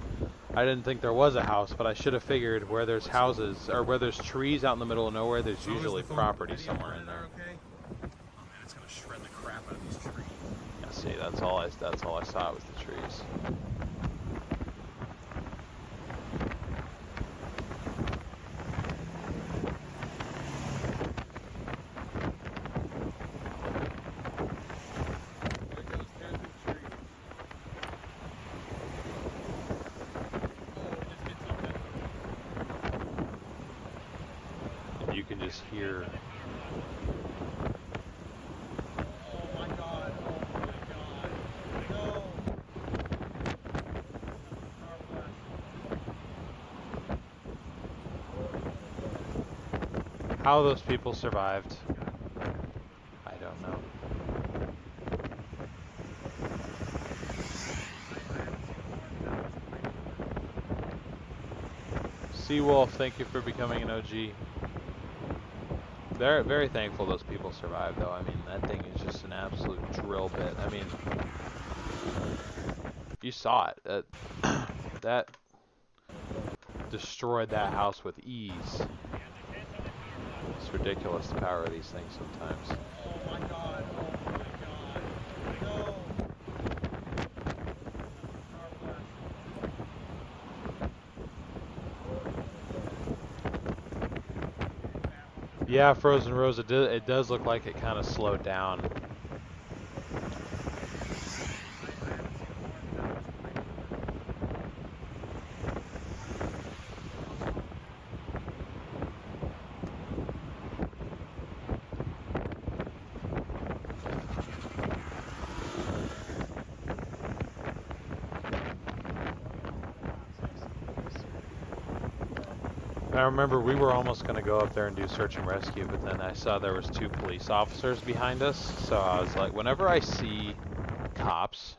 I didn't think there was a house, but I should have figured where there's houses, or where there's trees out in the middle of nowhere, there's usually property somewhere in there. Okay. Oh man, it's gonna shred the crap out of these trees. Yeah, see, that's all I saw was the trees. You can just hear. Oh my god, oh my god. No! How those people survived, I don't know. Seawolf, thank you for becoming an OG. They're very thankful those people survived, though. I mean, that thing is just an absolute drill bit. I mean, you saw it. That destroyed that house with ease. It's ridiculous the power of these things sometimes. Oh my god, oh my god. No! Yeah, Frozen Rose, it does look like it kind of slowed down. I remember we were almost going to go up there and do search and rescue, but then I saw there was 2 police officers behind us, so I was like, whenever I see cops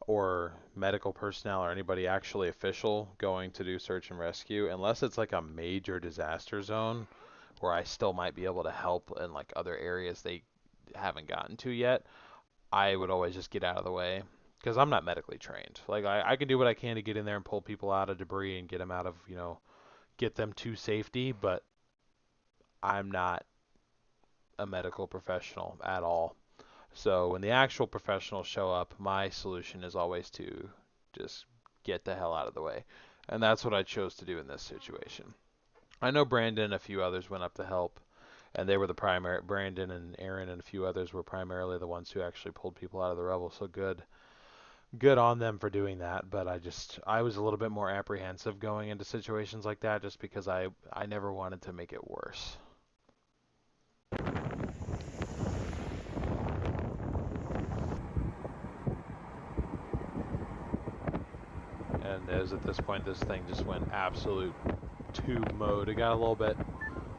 or medical personnel or anybody actually official going to do search and rescue, unless it's like a major disaster zone where I still might be able to help in like other areas they haven't gotten to yet, I would always just get out of the way. Because I'm not medically trained. Like, I can do what I can to get in there and pull people out of debris and get them out of, you know, get them to safety, but I'm not a medical professional at all. So when the actual professionals show up, my solution is always to just get the hell out of the way. And that's what I chose to do in this situation. I know Brandon and a few others went up to help, and they were the primary, Brandon and Aaron and a few others were primarily the ones who actually pulled people out of the rubble, so good on them for doing that, but I was a little bit more apprehensive going into situations like that just because I never wanted to make it worse. And as at this point this thing just went absolute tube mode. It got a little bit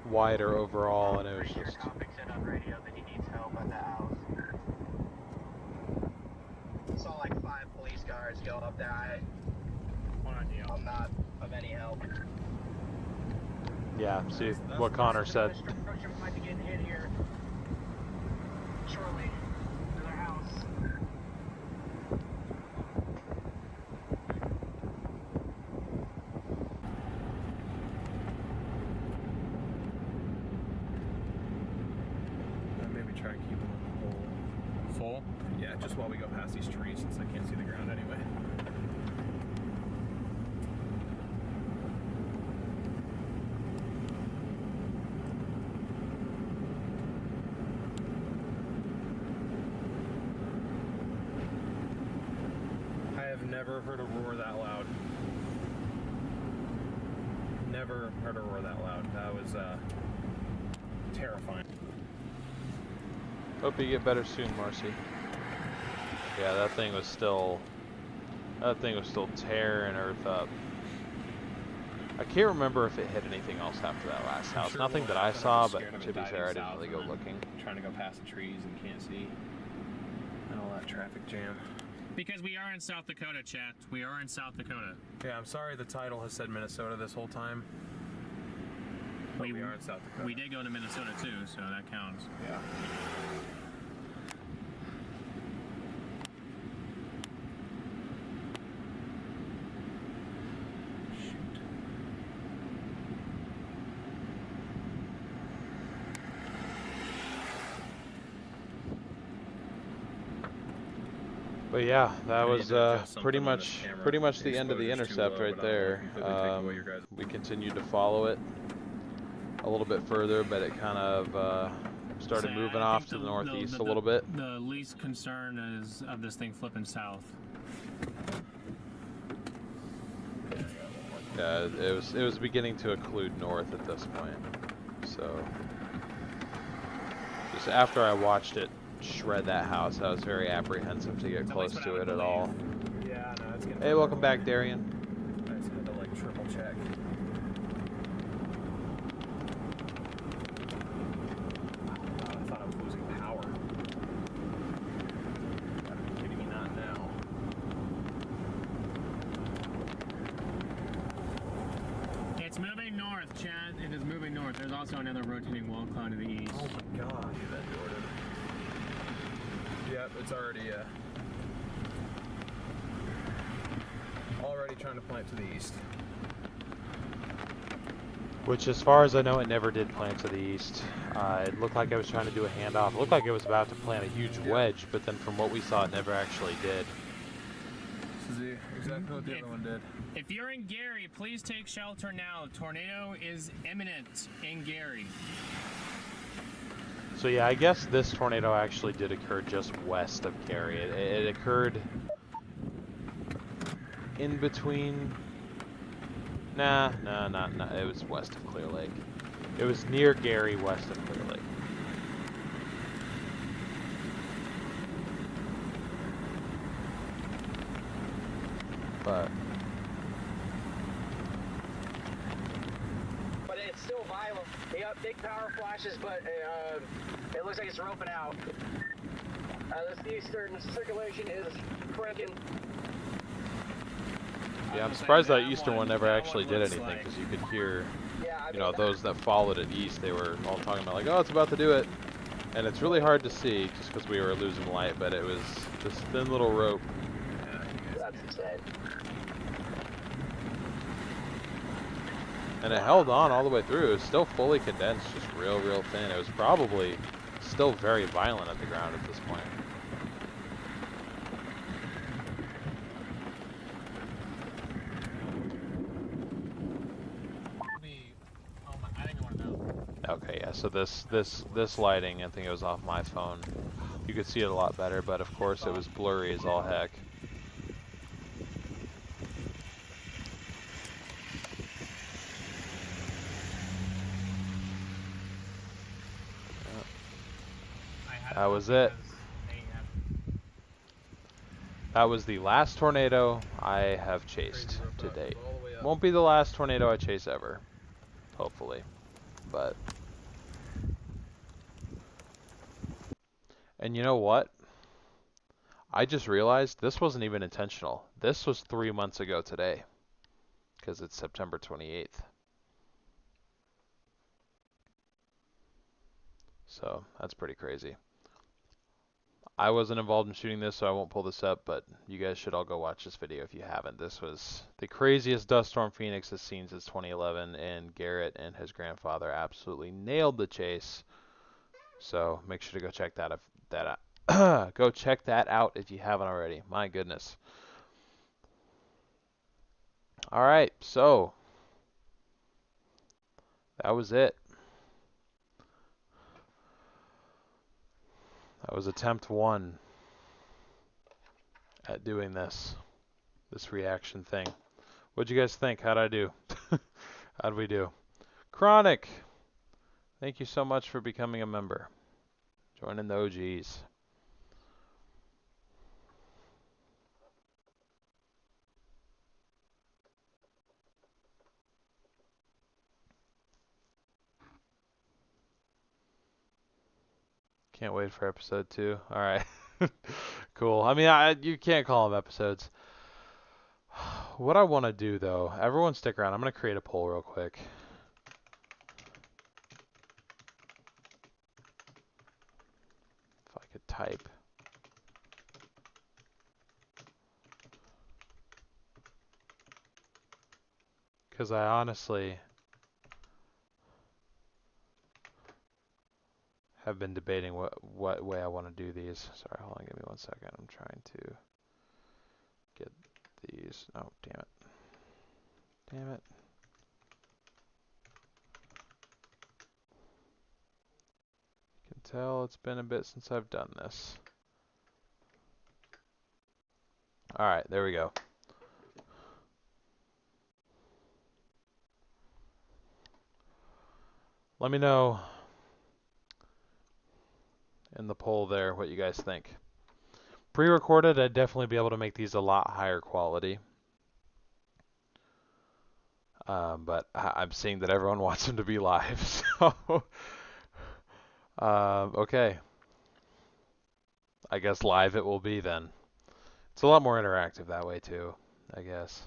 wider overall and it was just on radio that he needs help at the house. Saw like 5 police cars go up there. I'm not of any help. yeah, see what Connor said. Might be getting hit here shortly to their house. Maybe try and keep them full. Yeah, just while we go past these trees since I can't see the ground anyway. never heard a roar that loud. Never heard a roar that loud. That was terrifying. Hope you get better soon, Marcy. Yeah, that thing was still tearing earth up. I can't remember if it hit anything else after that last house. Sure Nothing will. that I I'm saw, just but scared of to it be diving fair, I didn't south really and go then looking. Trying to go past the trees and can't see. And all that traffic jam. Because we are in South Dakota, chat. We are in South Dakota. Yeah, I'm sorry the title has said Minnesota this whole time. But we are in South Dakota. We did go to Minnesota too, so that counts. Yeah. But yeah, that I need was to adjust pretty something on this much camera. the end of the Exposure's too Intercept low, right but I don't there. know if you could take away your guys'. We continued to follow it a little bit further, but it kind of started So, moving I off think to the northeast a little bit. The least concern is of this thing flipping south. Yeah, it was beginning to occlude north at this point. So just after I watched it shred that house, I was very apprehensive to get close to it at all. Yeah, no, it's gonna. Hey, welcome back, Darian. I just had to like triple check. I thought I was losing power. Are you kidding me? Not now. It's moving north, Chad. It is moving north. There's also another rotating wall cloud to the east. Oh my god. Do that, Jordan. Yep, it's already trying to plant to the east. Which, as far as I know, it never did plant to the east. It looked like I was trying to do a handoff. It looked like it was about to plant a huge wedge, but then from what we saw, it never actually did. This is exactly what the other one did. If you're in Gary, please take shelter now. Tornado is imminent in Gary. So yeah, I guess this tornado actually did occur just west of Gary. It occurred in between. Nah. It was west of Clear Lake. It was near Gary, west of Clear Lake. But it's still violent. You got big power flashes, but it looks like it's roping out. This eastern circulation is cranking. yeah, I'm surprised that eastern one never actually did anything, because you could hear, you know, those that followed it east, they were all talking about like, oh, it's about to do it. And it's really hard to see just because we were losing light, but it was this thin little rope. That's insane. And it held on all the way through. It was still fully condensed, just real thin. It was probably still very violent at the ground at this point. Okay, yeah, so this lighting, I think it was off my phone. You could see it a lot better, but of course it was blurry as all heck. That was it. That was the last tornado I have chased to date. Won't be the last tornado I chase ever, hopefully, but. And you know what? I just realized this wasn't even intentional. This was 3 months ago today, because it's September 28th. So that's pretty crazy. I wasn't involved in shooting this, so I won't pull this up, but you guys should all go watch this video if you haven't. This was the craziest dust storm Phoenix has seen since 2011, and Garrett and his grandfather absolutely nailed the chase. So make sure to go check that out. Go check that out if you haven't already. My goodness. All right, so that was it. That was attempt 1 at doing this. this reaction thing. What'd you guys think? How'd I do? How'd we do? Chronic, thank you so much for becoming a member. Joining the OGs. Can't wait for episode 2. All right. Cool. I mean, you can't call them episodes. What I want to do, though, everyone stick around. I'm going to create a poll real quick. If I could type. Because I honestly have been debating what way I want to do these. Sorry, hold on, give me 1 second. I'm trying to get these. Oh, damn it. Damn it. You can tell it's been a bit since I've done this. Alright, there we go. Let me know in the poll there what you guys think. Pre-recorded, I'd definitely be able to make these a lot higher quality. But I'm seeing that everyone wants them to be live, so okay. I guess live it will be then. It's a lot more interactive that way too, I guess.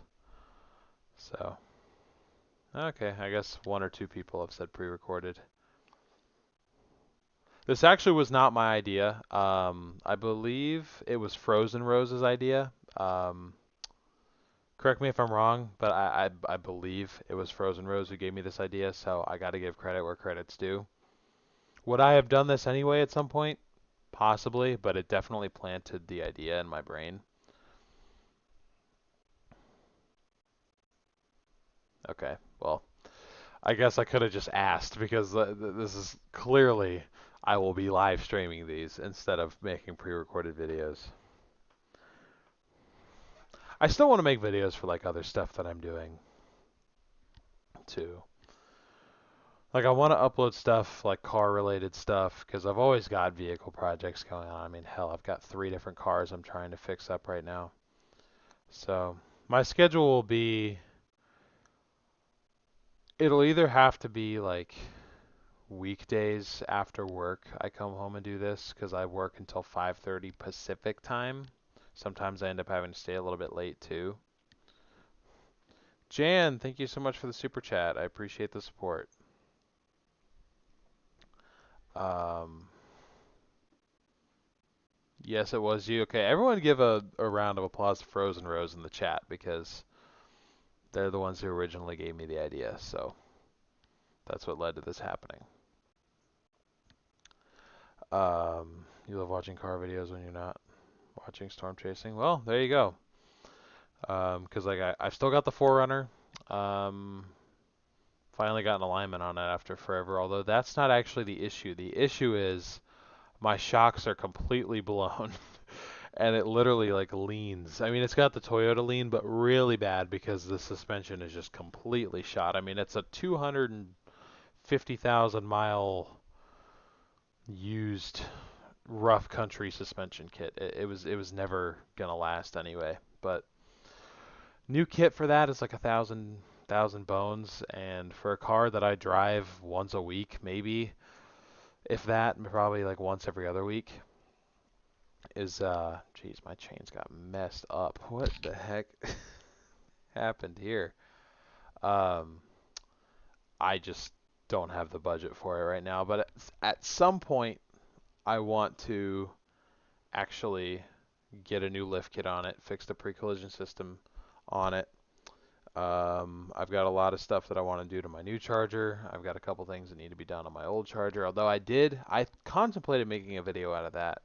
So, okay, I guess 1 or 2 people have said pre-recorded. This actually was not my idea. I believe it was Frozen Rose's idea. Correct me if I'm wrong, but I believe it was Frozen Rose who gave me this idea, so I got to give credit where credit's due. Would I have done this anyway at some point? Possibly, but it definitely planted the idea in my brain. Okay, well, I guess I could have just asked because this is clearly I will be live streaming these instead of making pre-recorded videos. I still want to make videos for like other stuff that I'm doing too. Like I want to upload stuff like car related stuff because I've always got vehicle projects going on. I mean, hell, I've got 3 different cars I'm trying to fix up right now. So my schedule will be, it'll either have to be like weekdays after work I come home and do this because I work until 5:30 Pacific time. Sometimes I end up having to stay a little bit late too. Jan, thank you so much for the super chat. I appreciate the support. Yes, it was you. Okay, everyone give a round of applause to Frozen Rose in the chat because they're the ones who originally gave me the idea. So that's what led to this happening. You love watching car videos when you're not watching storm chasing. Well, there you go. Because like I've still got the 4Runner. Finally got an alignment on it after forever. Although that's not actually the issue. The issue is my shocks are completely blown. And it literally like leans. I mean, it's got the Toyota lean, but really bad because the suspension is just completely shot. I mean, it's a 250,000 mile used rough country suspension kit. It was never gonna last anyway. But new kit for that is like 1,000 bones, and for a car that I drive once a week, maybe, if that, probably like once every other week, is geez, my chains got messed up. What the heck happened here? I just don't have the budget for it right now, but at some point I want to actually get a new lift kit on it, fix the pre-collision system on it. I've got a lot of stuff that I want to do to my new charger. I've got a couple things that need to be done on my old charger, although I contemplated making a video out of that.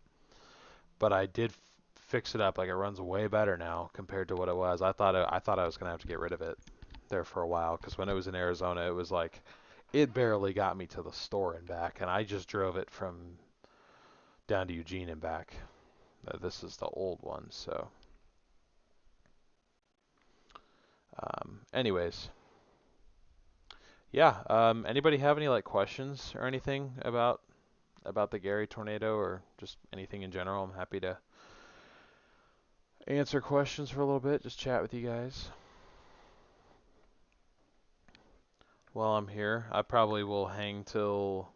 But I did fix it up. Like, it runs way better now compared to what it was. I thought I was gonna have to get rid of it there for a while because when it was in Arizona, it was like it barely got me to the store and back, and I just drove it from down to Eugene and back. This is the old one, so Anyways, yeah. Anybody have any like questions or anything about the Gary tornado or just anything in general? I'm happy to answer questions for a little bit. Just chat with you guys while I'm here. I probably will hang till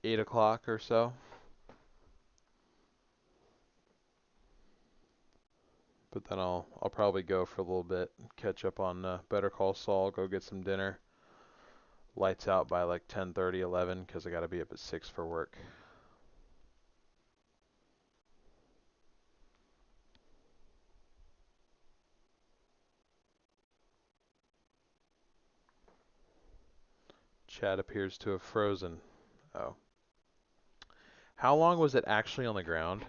8 o'clock or so. But then I'll probably go for a little bit, catch up on Better Call Saul, go get some dinner. Lights out by like 10:30, 11, because I got to be up at 6 for work. Chat appears to have frozen. Oh. How long was it actually on the ground?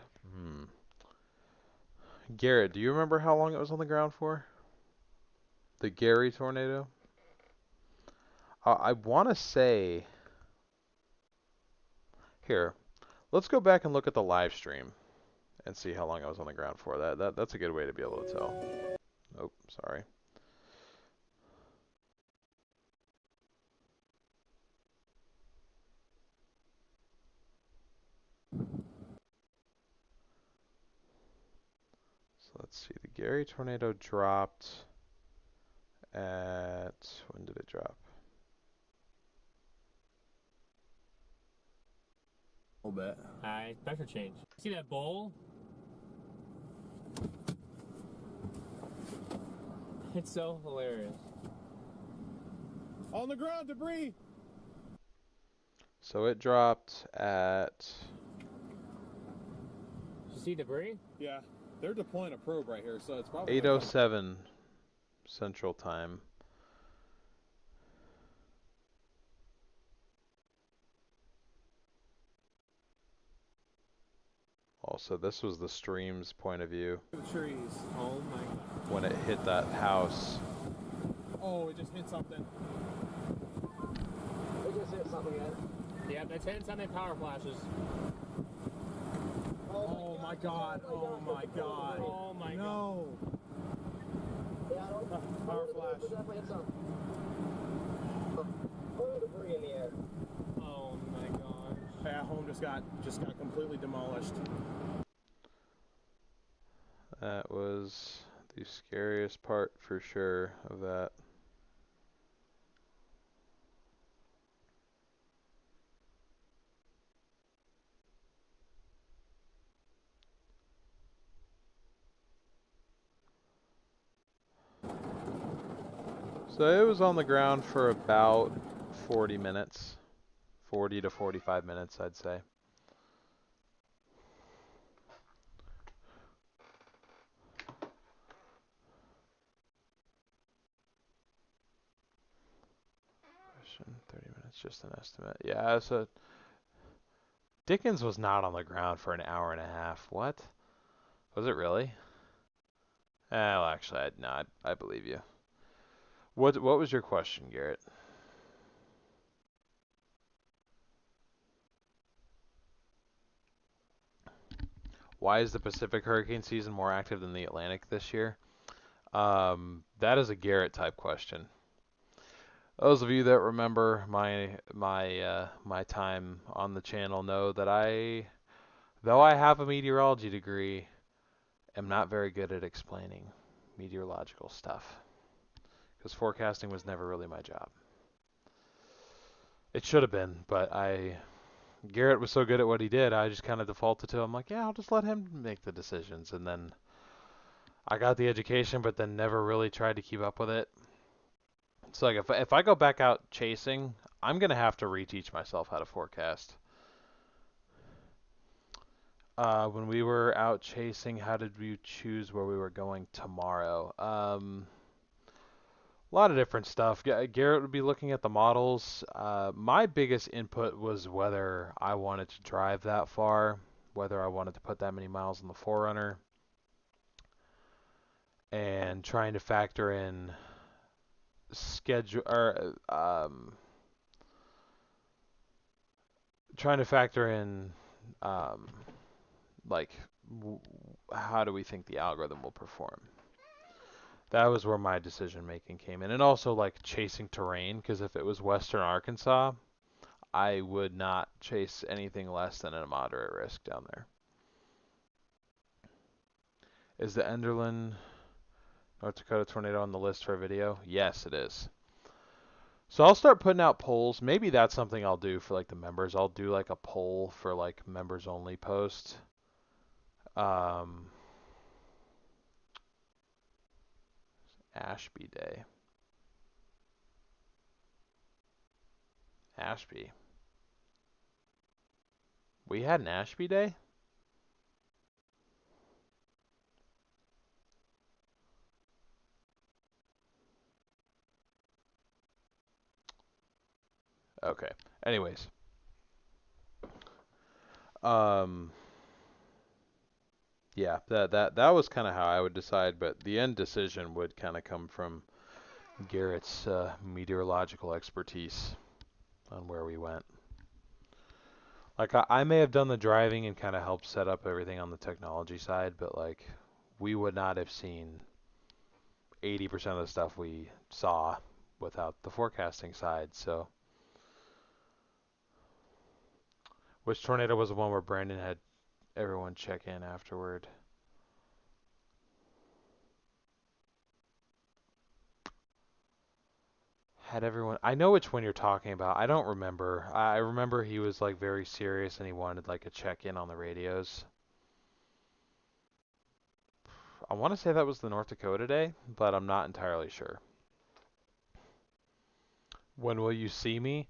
Garrett, do you remember how long it was on the ground for? The Gary tornado? I want to say... Here, let's go back and look at the live stream and see how long I was on the ground for. That's a good way to be able to tell. Oh, sorry. So let's see. The Gary tornado dropped at... When did it drop? A little bit. Pressure change. See that bowl? It's so hilarious. On the ground, debris! So it dropped at... You see debris? Yeah, they're deploying a probe right here, so it's probably... 8:07 Central Time. Also, this was the stream's point of view. The trees. Oh my god. When it hit that house. Oh, it just hit something. It just hit something again. Yeah, that's hitting something power flashes. Oh my god. Oh my god. Oh my god. No. Yeah, I don't Power flash. definitely hit something. Oh, debris in the air. Oh my gosh. Yeah, home just got completely demolished. That was the scariest part for sure of that. So it was on the ground for about 40 minutes. 40 to 45 minutes, I'd say. Question, 30 minutes, just an estimate. Yeah, so Dickens was not on the ground for an hour and a half. What? Was it really? Well, actually, I believe you. What was your question, Garrett? Why is the Pacific hurricane season more active than the Atlantic this year? That is a Garrett type question. Those of you that remember my time on the channel know that though I have a meteorology degree, am not very good at explaining meteorological stuff. Because forecasting was never really my job. It should have been, but Garrett was so good at what he did, I just kind of defaulted to him. Like, yeah, I'll just let him make the decisions. And then I got the education, but then never really tried to keep up with it. So like, if I go back out chasing, I'm gonna have to reteach myself how to forecast. When we were out chasing, how did we choose where we were going tomorrow? A lot of different stuff. Garrett would be looking at the models. My biggest input was whether I wanted to drive that far, whether I wanted to put that many miles on the Forerunner, and trying to factor in schedule or trying to factor in like how do we think the algorithm will perform. That was where my decision making came in, and also like chasing terrain, because if it was Western Arkansas, I would not chase anything less than a moderate risk down there. Is the Enderlin, North Dakota tornado on the list for a video? Yes, it is. So I'll start putting out polls. Maybe that's something I'll do for like the members. I'll do like a poll for like members only post. Ashby Day. Ashby. We had an Ashby Day? Okay. Anyways. Yeah, that was kind of how I would decide, but the end decision would kind of come from Garrett's meteorological expertise on where we went. Like I may have done the driving and kind of helped set up everything on the technology side, but like we would not have seen 80% of the stuff we saw without the forecasting side. So, which tornado was the one where Brandon had everyone check in afterward? Had everyone, I know which one you're talking about. I don't remember. I remember he was like very serious and he wanted like a check-in on the radios. I want to say that was the North Dakota day, but I'm not entirely sure. When will you see me?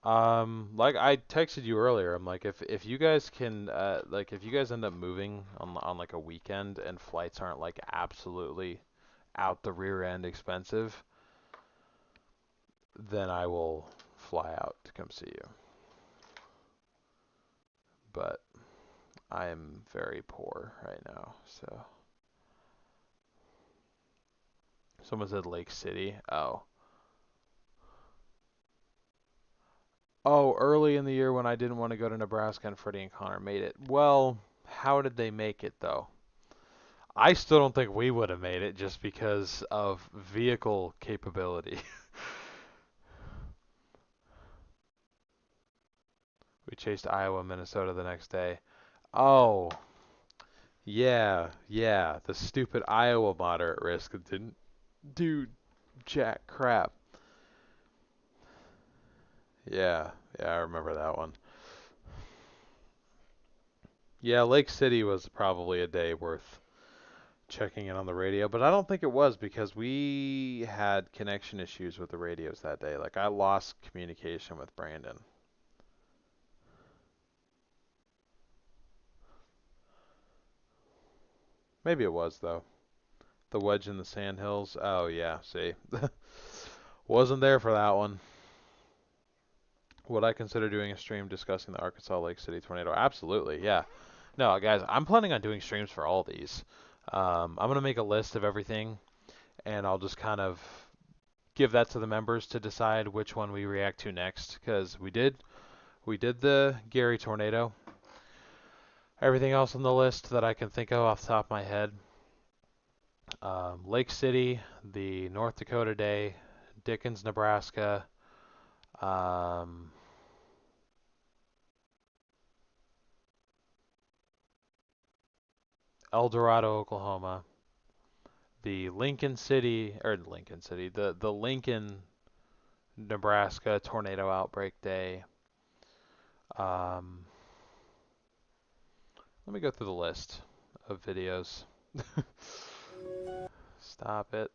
Like I texted you earlier. I'm like, if you guys can, like if you guys end up moving on like a weekend and flights aren't like absolutely out the rear end expensive, then I will fly out to come see you. But I am very poor right now, so. Someone said Lake City. Oh. Oh, early in the year when I didn't want to go to Nebraska and Freddie and Connor made it. Well, how did they make it though? I still don't think we would have made it just because of vehicle capability. We chased Iowa, Minnesota the next day. Oh, yeah, the stupid Iowa moderate risk didn't do jack crap. Yeah, I remember that one. Yeah, Lake City was probably a day worth checking in on the radio, but I don't think it was because we had connection issues with the radios that day. Like I lost communication with Brandon. Maybe it was though. The wedge in the sandhills. Oh yeah, see. Wasn't there for that one. Would I consider doing a stream discussing the Arkansas Lake City tornado? Absolutely, yeah. No, guys, I'm planning on doing streams for all these. I'm going to make a list of everything, and I'll just kind of give that to the members to decide which one we react to next, because we did the Gary tornado. Everything else on the list that I can think of off the top of my head. Lake City, the North Dakota Day, Dickens, Nebraska, El Dorado, Oklahoma, the Lincoln, Nebraska tornado outbreak day. Let me go through the list of videos. Stop it.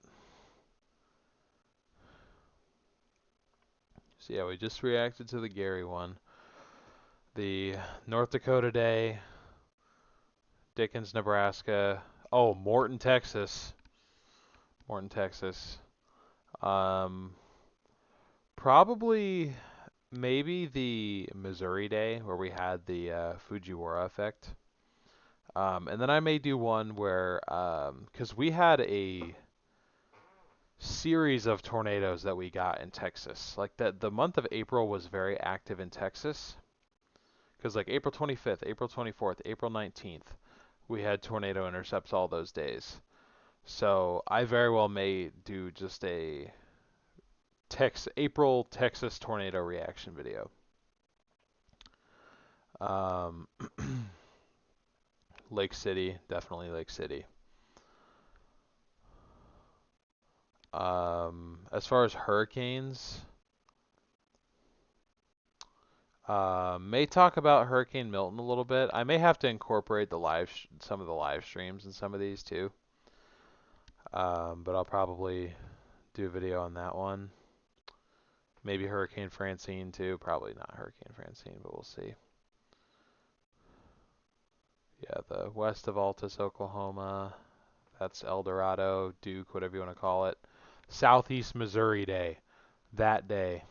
So yeah, we just reacted to the Gary one. The North Dakota Day, Dickens, Nebraska. Oh, Morton, Texas. Probably, maybe the Missouri Day where we had the Fujiwara effect. And then I may do one where, because we had a series of tornadoes that we got in Texas. Like the month of April was very active in Texas. Because like April 25th, April 24th, April 19th, we had tornado intercepts all those days. So I very well may do just a April Texas tornado reaction video. Um, Lake City, definitely Lake City. As far as hurricanes, may talk about Hurricane Milton a little bit. I may have to incorporate some of the live streams in some of these too. But I'll probably do a video on that one. Maybe Hurricane Francine too. Probably not Hurricane Francine, but we'll see. Yeah, the west of Altus, Oklahoma. That's El Dorado, Duke, whatever you want to call it. Southeast Missouri Day. That day.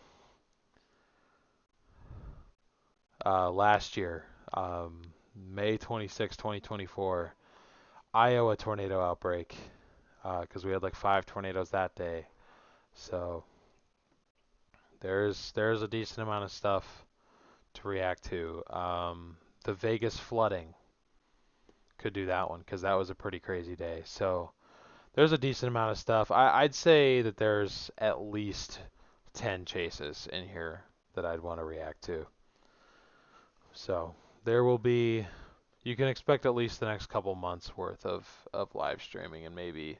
Last year, May 26, 2024, Iowa tornado outbreak. Because we had like 5 tornadoes that day. So there's a decent amount of stuff to react to. The Vegas flooding, could do that one because that was a pretty crazy day. So there's a decent amount of stuff. I'd say that there's at least 10 chases in here that I'd want to react to. So there will be, you can expect at least the next couple months worth of live streaming, and maybe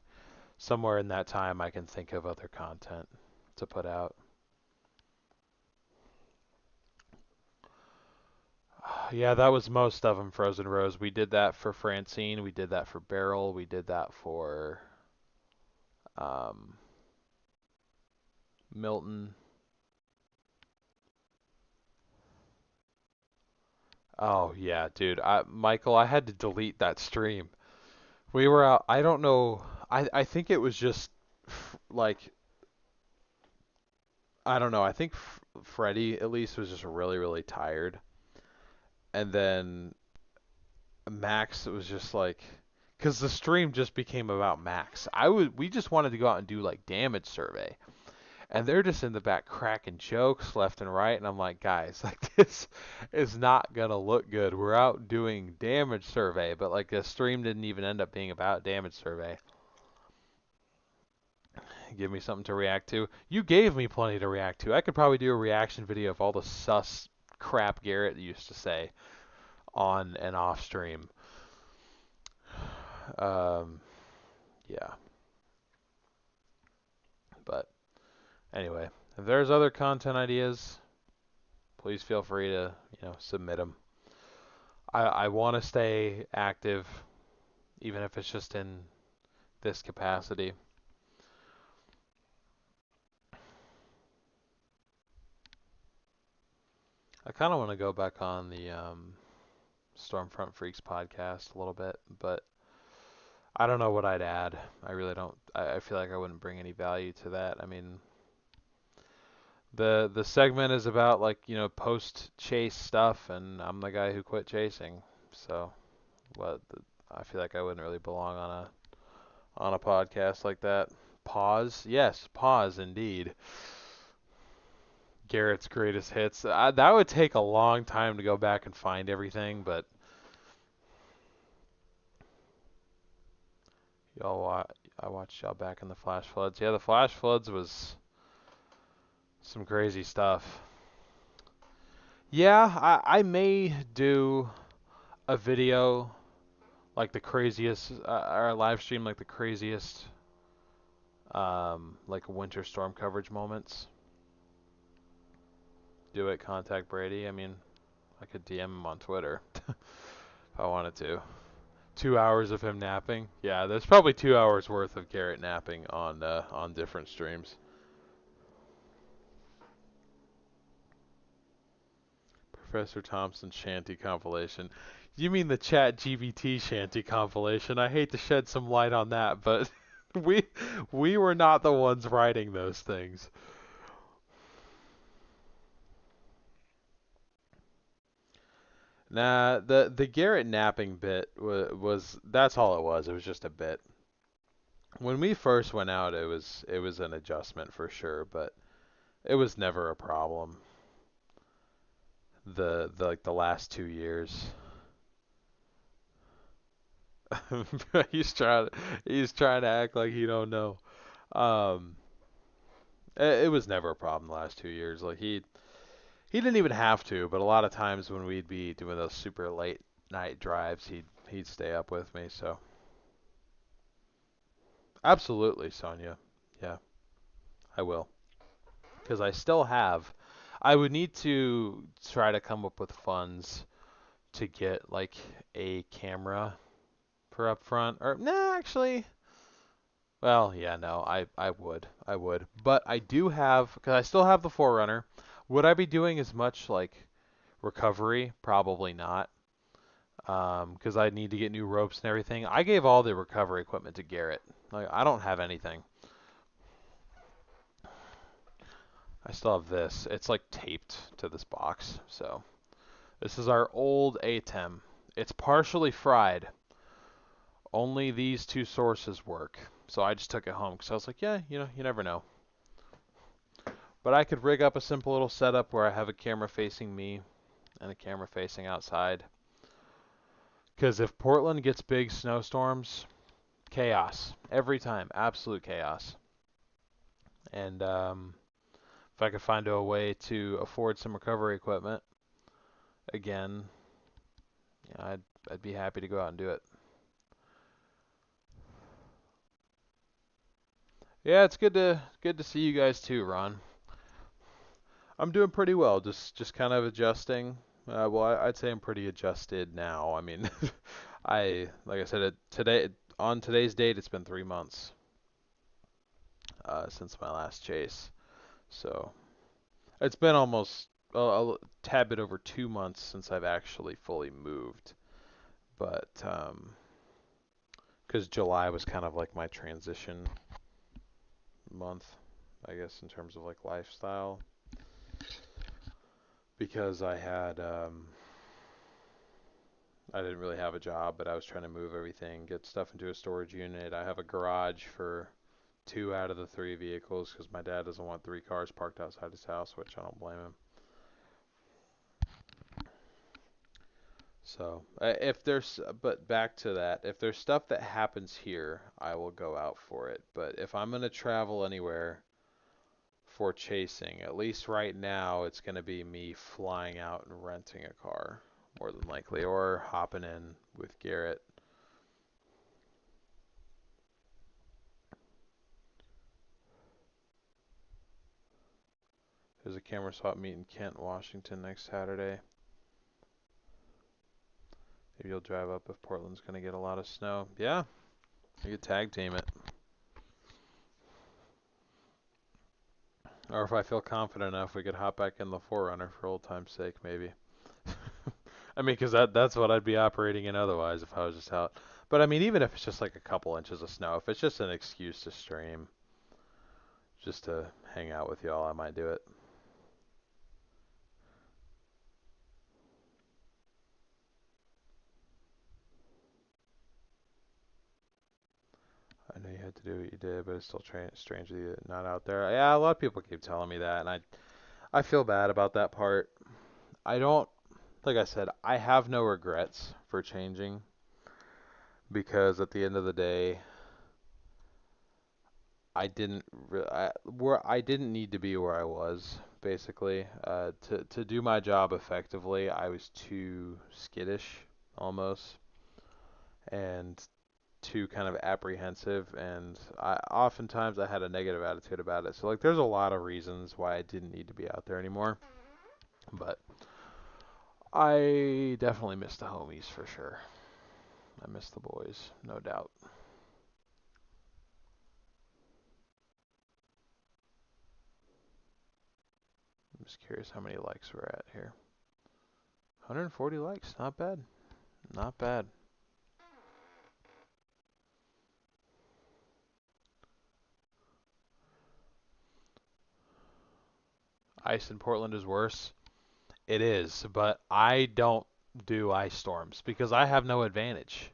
somewhere in that time I can think of other content to put out. Yeah, that was most of them, Frozen Rose. We did that for Francine. We did that for Beryl. We did that for Milton. Oh, yeah, dude. Michael, I had to delete that stream. We were out, I don't know. I think it was just like, I don't know. I think Freddie at least was just really, really tired. And then Max was just like, because the stream just became about Max. We just wanted to go out and do like damage survey, and they're just in the back cracking jokes left and right, and I'm like, guys, like this is not gonna look good. We're out doing damage survey, but like the stream didn't even end up being about damage survey. Give me something to react to. You gave me plenty to react to. I could probably do a reaction video of all the sus crap Garrett used to say on and off stream. Yeah. But anyway, if there's other content ideas, please feel free to, submit them. I want to stay active, even if it's just in this capacity. I kind of want to go back on the Stormfront Freaks podcast a little bit, but I don't know what I'd add. I really don't. I feel like I wouldn't bring any value to that. I mean, the segment is about like, post chase stuff, and I'm the guy who quit chasing. So, I feel like I wouldn't really belong on a podcast like that. Pause. Yes, pause indeed. Garrett's greatest hits. That would take a long time to go back and find everything, but I watched y'all back in the Flash Floods. Yeah, the Flash Floods was some crazy stuff. Yeah, I may do a video like the craziest, or a live stream like the craziest, like winter storm coverage moments. Do it, contact Brady. I mean, I could DM him on Twitter if I wanted to. 2 hours of him napping. Yeah, there's probably 2 hours worth of Garrett napping on different streams. Professor Thompson shanty compilation. You mean the Chat GBT shanty compilation? I hate to shed some light on that, but we were not the ones writing those things. Nah, the Garrett napping bit was that's all it was. It was just a bit. When we first went out, it was an adjustment for sure, but it was never a problem. The like the last 2 years. He's trying to act like he don't know. Um, it was never a problem the last 2 years. Like he didn't even have to, but a lot of times when we'd be doing those super late night drives, he'd stay up with me. So absolutely, Sonia. Yeah, I will. Because I still have. I would need to try to come up with funds to get like a camera for up front. Or nah, actually. Well, yeah, no, I would. But I do have, because I still have the Forerunner. Would I be doing as much like recovery? Probably not. Because I need to get new ropes and everything. I gave all the recovery equipment to Garrett. Like, I don't have anything. I still have this. It's like taped to this box. So this is our old ATEM. It's partially fried. Only these two sources work. So I just took it home because I was like, yeah, you never know. But I could rig up a simple little setup where I have a camera facing me and a camera facing outside. Because if Portland gets big snowstorms, chaos. Every time. Absolute chaos. And if I could find a way to afford some recovery equipment, again, yeah, I'd be happy to go out and do it. Yeah, it's good to see you guys too, Ron. I'm doing pretty well, just kind of adjusting. Well, I'd say I'm pretty adjusted now. I mean, like I said, on today's date, it's been 3 months since my last chase. So it's been almost a tad bit over 2 months since I've actually fully moved. But because July was kind of like my transition month, I guess, in terms of like lifestyle. Because I didn't really have a job, but I was trying to move everything, get stuff into a storage unit. I have a garage for 2 out of the 3 vehicles because my dad doesn't want 3 cars parked outside his house, which I don't blame him. So, but back to that, if there's stuff that happens here, I will go out for it. But if I'm going to travel anywhere for chasing, at least right now, it's going to be me flying out and renting a car, more than likely, or hopping in with Garrett. There's a camera swap meet in Kent, Washington next Saturday. Maybe you'll drive up if Portland's going to get a lot of snow. Yeah, you could tag team it. Or if I feel confident enough, we could hop back in the Forerunner for old time's sake, maybe. I mean, because that's what I'd be operating in otherwise if I was just out. But I mean, even if it's just like a couple inches of snow, if it's just an excuse to stream, just to hang out with y'all, I might do it. I know you had to do what you did, but it's still strange that you're not out there. Yeah, a lot of people keep telling me that, and I feel bad about that part. I don't, like I said, I have no regrets for changing because at the end of the day, I didn't need to be where I was basically. To do my job effectively, I was too skittish almost, and too kind of apprehensive, and oftentimes I had a negative attitude about it. So like, there's a lot of reasons why I didn't need to be out there anymore, but I definitely miss the homies for sure. I miss the boys, no doubt. I'm just curious how many likes we're at here. 140 likes, not bad. Not bad. Ice in Portland is worse. It is, but I don't do ice storms because I have no advantage.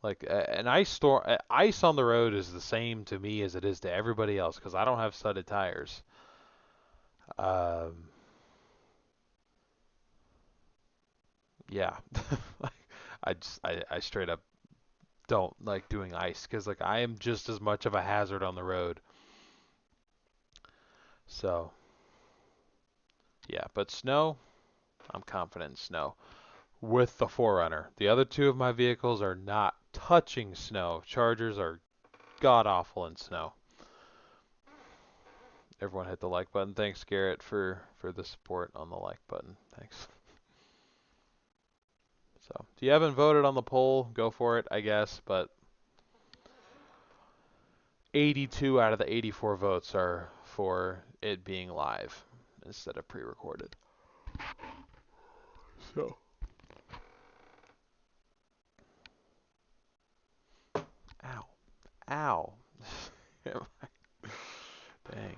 Like an ice storm, ice on the road is the same to me as it is to everybody else because I don't have studded tires. Um, yeah, I straight up don't like doing ice because like I am just as much of a hazard on the road. So yeah, but snow, I'm confident in snow with the 4Runner. The other two of my vehicles are not touching snow. Chargers are god awful in snow. Everyone hit the like button. Thanks, Garrett, for the support on the like button. Thanks. So, if you haven't voted on the poll, go for it, I guess. But 82 out of the 84 votes are for it being live instead of pre-recorded. So. Ow. Ow. Dang.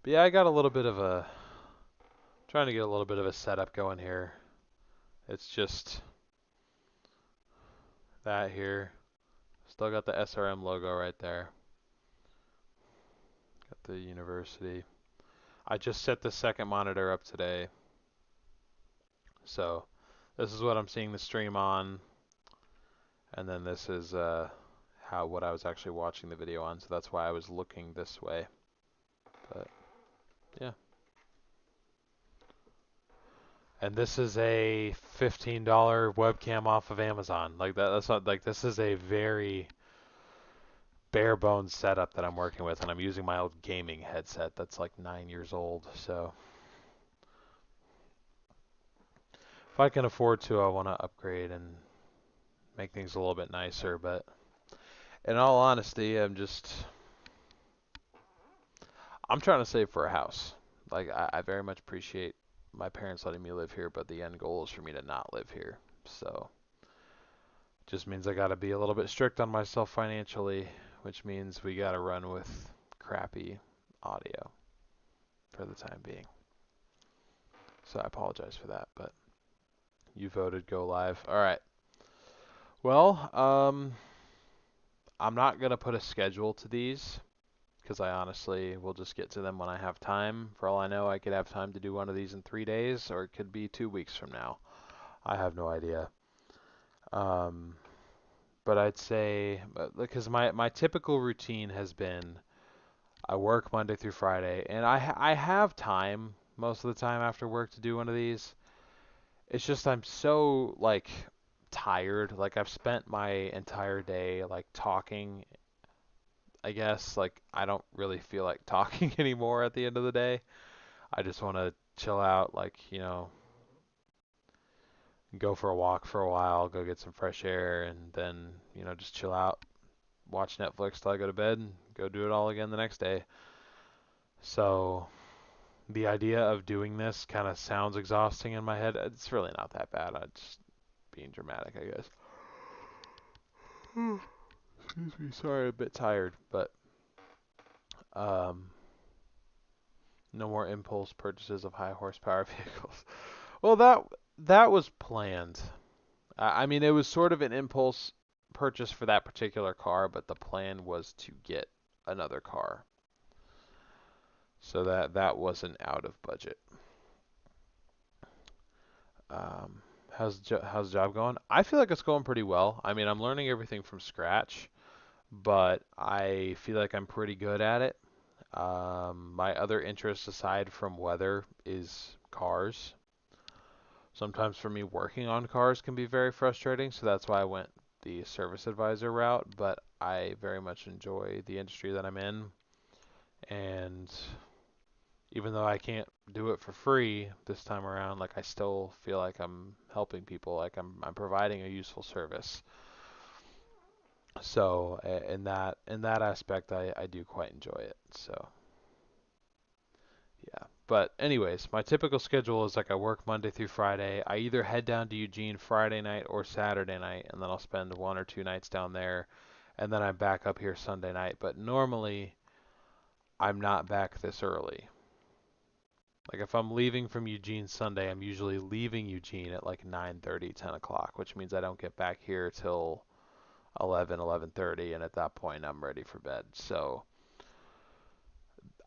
But yeah, I got a little bit of a... trying to get a little bit of a setup going here. It's just that here. Still got the SRM logo right there. Got the university. I just set the second monitor up today. So this is what I'm seeing the stream on. And then this is what I was actually watching the video on. So that's why I was looking this way. But yeah. And this is a $15 webcam off of Amazon. Like that's not like this is a very bare bones setup that I'm working with, and I'm using my old gaming headset that's like 9 years old. So if I can afford to, I want to upgrade and make things a little bit nicer. But in all honesty, I'm trying to save for a house. Like I very much appreciate my parents letting me live here, but the end goal is for me to not live here. So just means I got to be a little bit strict on myself financially, which means we got to run with crappy audio for the time being. So I apologize for that, but you voted go live. All right. Well, I'm not going to put a schedule to these because I honestly will just get to them when I have time. For all I know, I could have time to do one of these in 3 days, or it could be 2 weeks from now. I have no idea. But I'd say, because my typical routine has been I work Monday through Friday, and I have time most of the time after work to do one of these. It's just I'm so like tired. Like I've spent my entire day like talking. I guess like I don't really feel like talking anymore at the end of the day. I just want to chill out, like, go for a walk for a while, go get some fresh air, and then, just chill out, watch Netflix till I go to bed, and go do it all again the next day. So the idea of doing this kind of sounds exhausting in my head. It's really not that bad. I'm just being dramatic, I guess. Excuse me. Sorry, I'm a bit tired, but no more impulse purchases of high horsepower vehicles. Well, that was planned. I mean, it was sort of an impulse purchase for that particular car, but the plan was to get another car. So that wasn't out of budget. How's the job going? I feel like it's going pretty well. I mean, I'm learning everything from scratch, but I feel like I'm pretty good at it. My other interest aside from weather is cars. Sometimes for me, working on cars can be very frustrating, so that's why I went the service advisor route, but I very much enjoy the industry that I'm in. And even though I can't do it for free this time around, like I still feel like I'm helping people, like I'm providing a useful service. So in that aspect, I do quite enjoy it. So yeah. But anyways, my typical schedule is like I work Monday through Friday. I either head down to Eugene Friday night or Saturday night, and then I'll spend 1 or 2 nights down there, and then I'm back up here Sunday night. But normally, I'm not back this early. Like if I'm leaving from Eugene Sunday, I'm usually leaving Eugene at like 9:30, 10 o'clock, which means I don't get back here till 11, 11:30, and at that point I'm ready for bed. So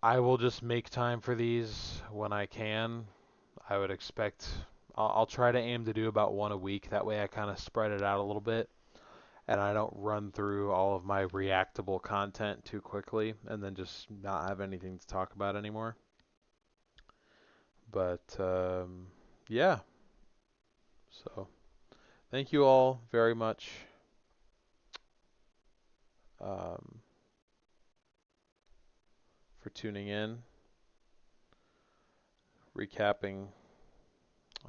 I will just make time for these when I can. I would expect I'll try to aim to do about one a week. That way I kind of spread it out a little bit. and I don't run through all of my reactable content too quickly and then just not have anything to talk about anymore. But yeah, so thank you all very much for tuning in, recapping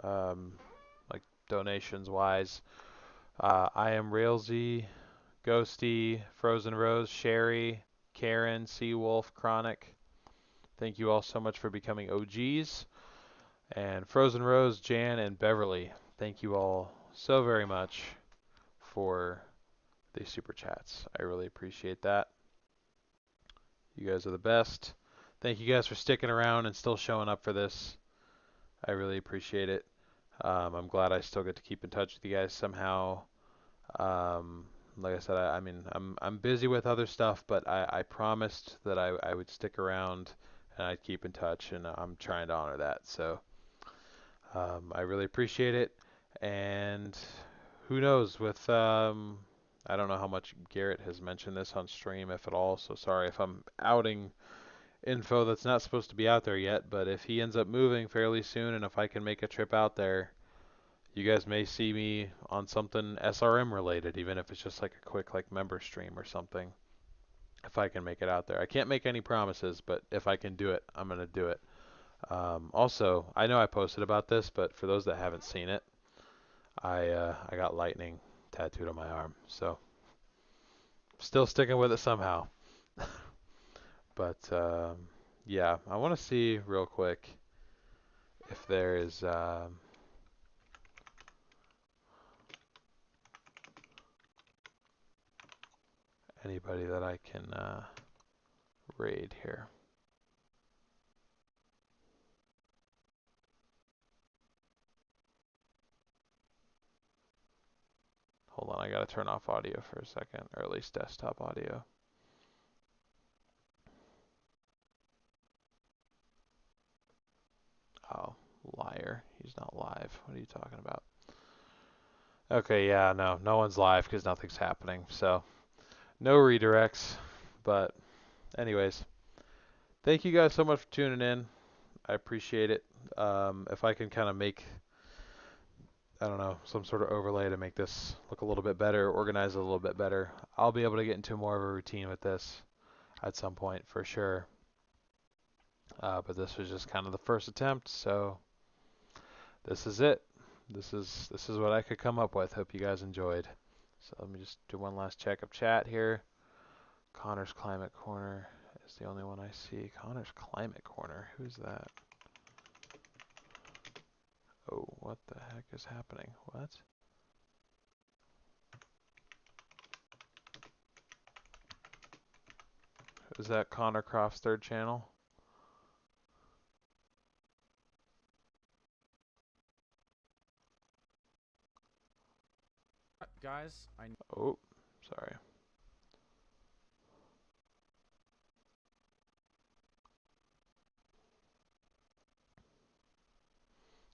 like donations wise. I am Railsy, Ghosty, Frozen Rose, Sherry, Karen, Seawolf, Chronic. Thank you all so much for becoming OGs. And Frozen Rose, Jan, and Beverly, thank you all so very much for the super chats. I really appreciate that. You guys are the best. Thank you guys for sticking around and still showing up for this. I really appreciate it. I'm glad I still get to keep in touch with you guys somehow. Like I said, I mean, I'm busy with other stuff, but I promised that I would stick around and I'd keep in touch, and I'm trying to honor that. So I really appreciate it. And who knows with I don't know how much Garrett has mentioned this on stream, if at all. So sorry if I'm outing info that's not supposed to be out there yet. But if he ends up moving fairly soon, and if I can make a trip out there, you guys may see me on something SRM related, even if it's just like a quick like member stream or something. If I can make it out there, I can't make any promises, but if I can do it, I'm gonna do it. Also, I know I posted about this, but for those that haven't seen it, I got lightning tattooed on my arm, so still sticking with it somehow. But yeah, I want to see real quick if there is anybody that I can raid here. Hold on, I gotta turn off audio for a second, or at least desktop audio. Oh, liar. He's not live. What are you talking about? Okay, yeah, no one's live because nothing's happening. So, no redirects. But, anyways, thank you guys so much for tuning in. I appreciate it. If I can kind of make, I don't know, some sort of overlay to make this look a little bit better, organize it a little bit better, I'll be able to get into more of a routine with this at some point for sure. But this was just kind of the first attempt, so this is it. This is what I could come up with. Hope you guys enjoyed. So let me just do one last check of chat here. Connor's Climate Corner is the only one I see. Connor's Climate Corner. Who's that? Oh, what the heck is happening? What? Is that Connor Croft's third channel? Guys, Oh, sorry.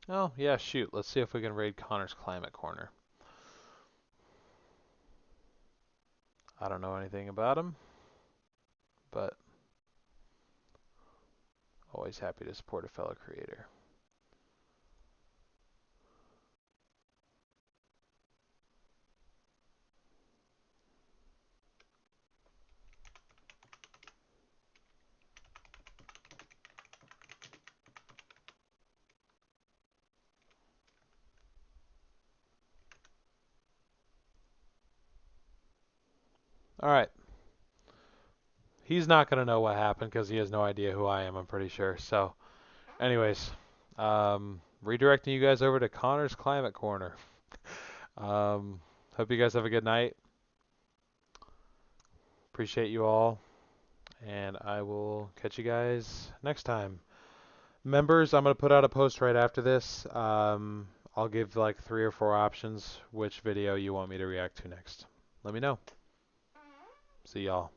Oh, yeah, shoot. Let's see if we can raid Connor's Climate Corner. I don't know anything about him, but always happy to support a fellow creator. All right. He's not going to know what happened because he has no idea who I am, I'm pretty sure. So, anyways, redirecting you guys over to Connor's Climate Corner. Hope you guys have a good night. Appreciate you all. And I will catch you guys next time. Members, I'm going to put out a post right after this. I'll give like 3 or 4 options which video you want me to react to next. Let me know. See y'all.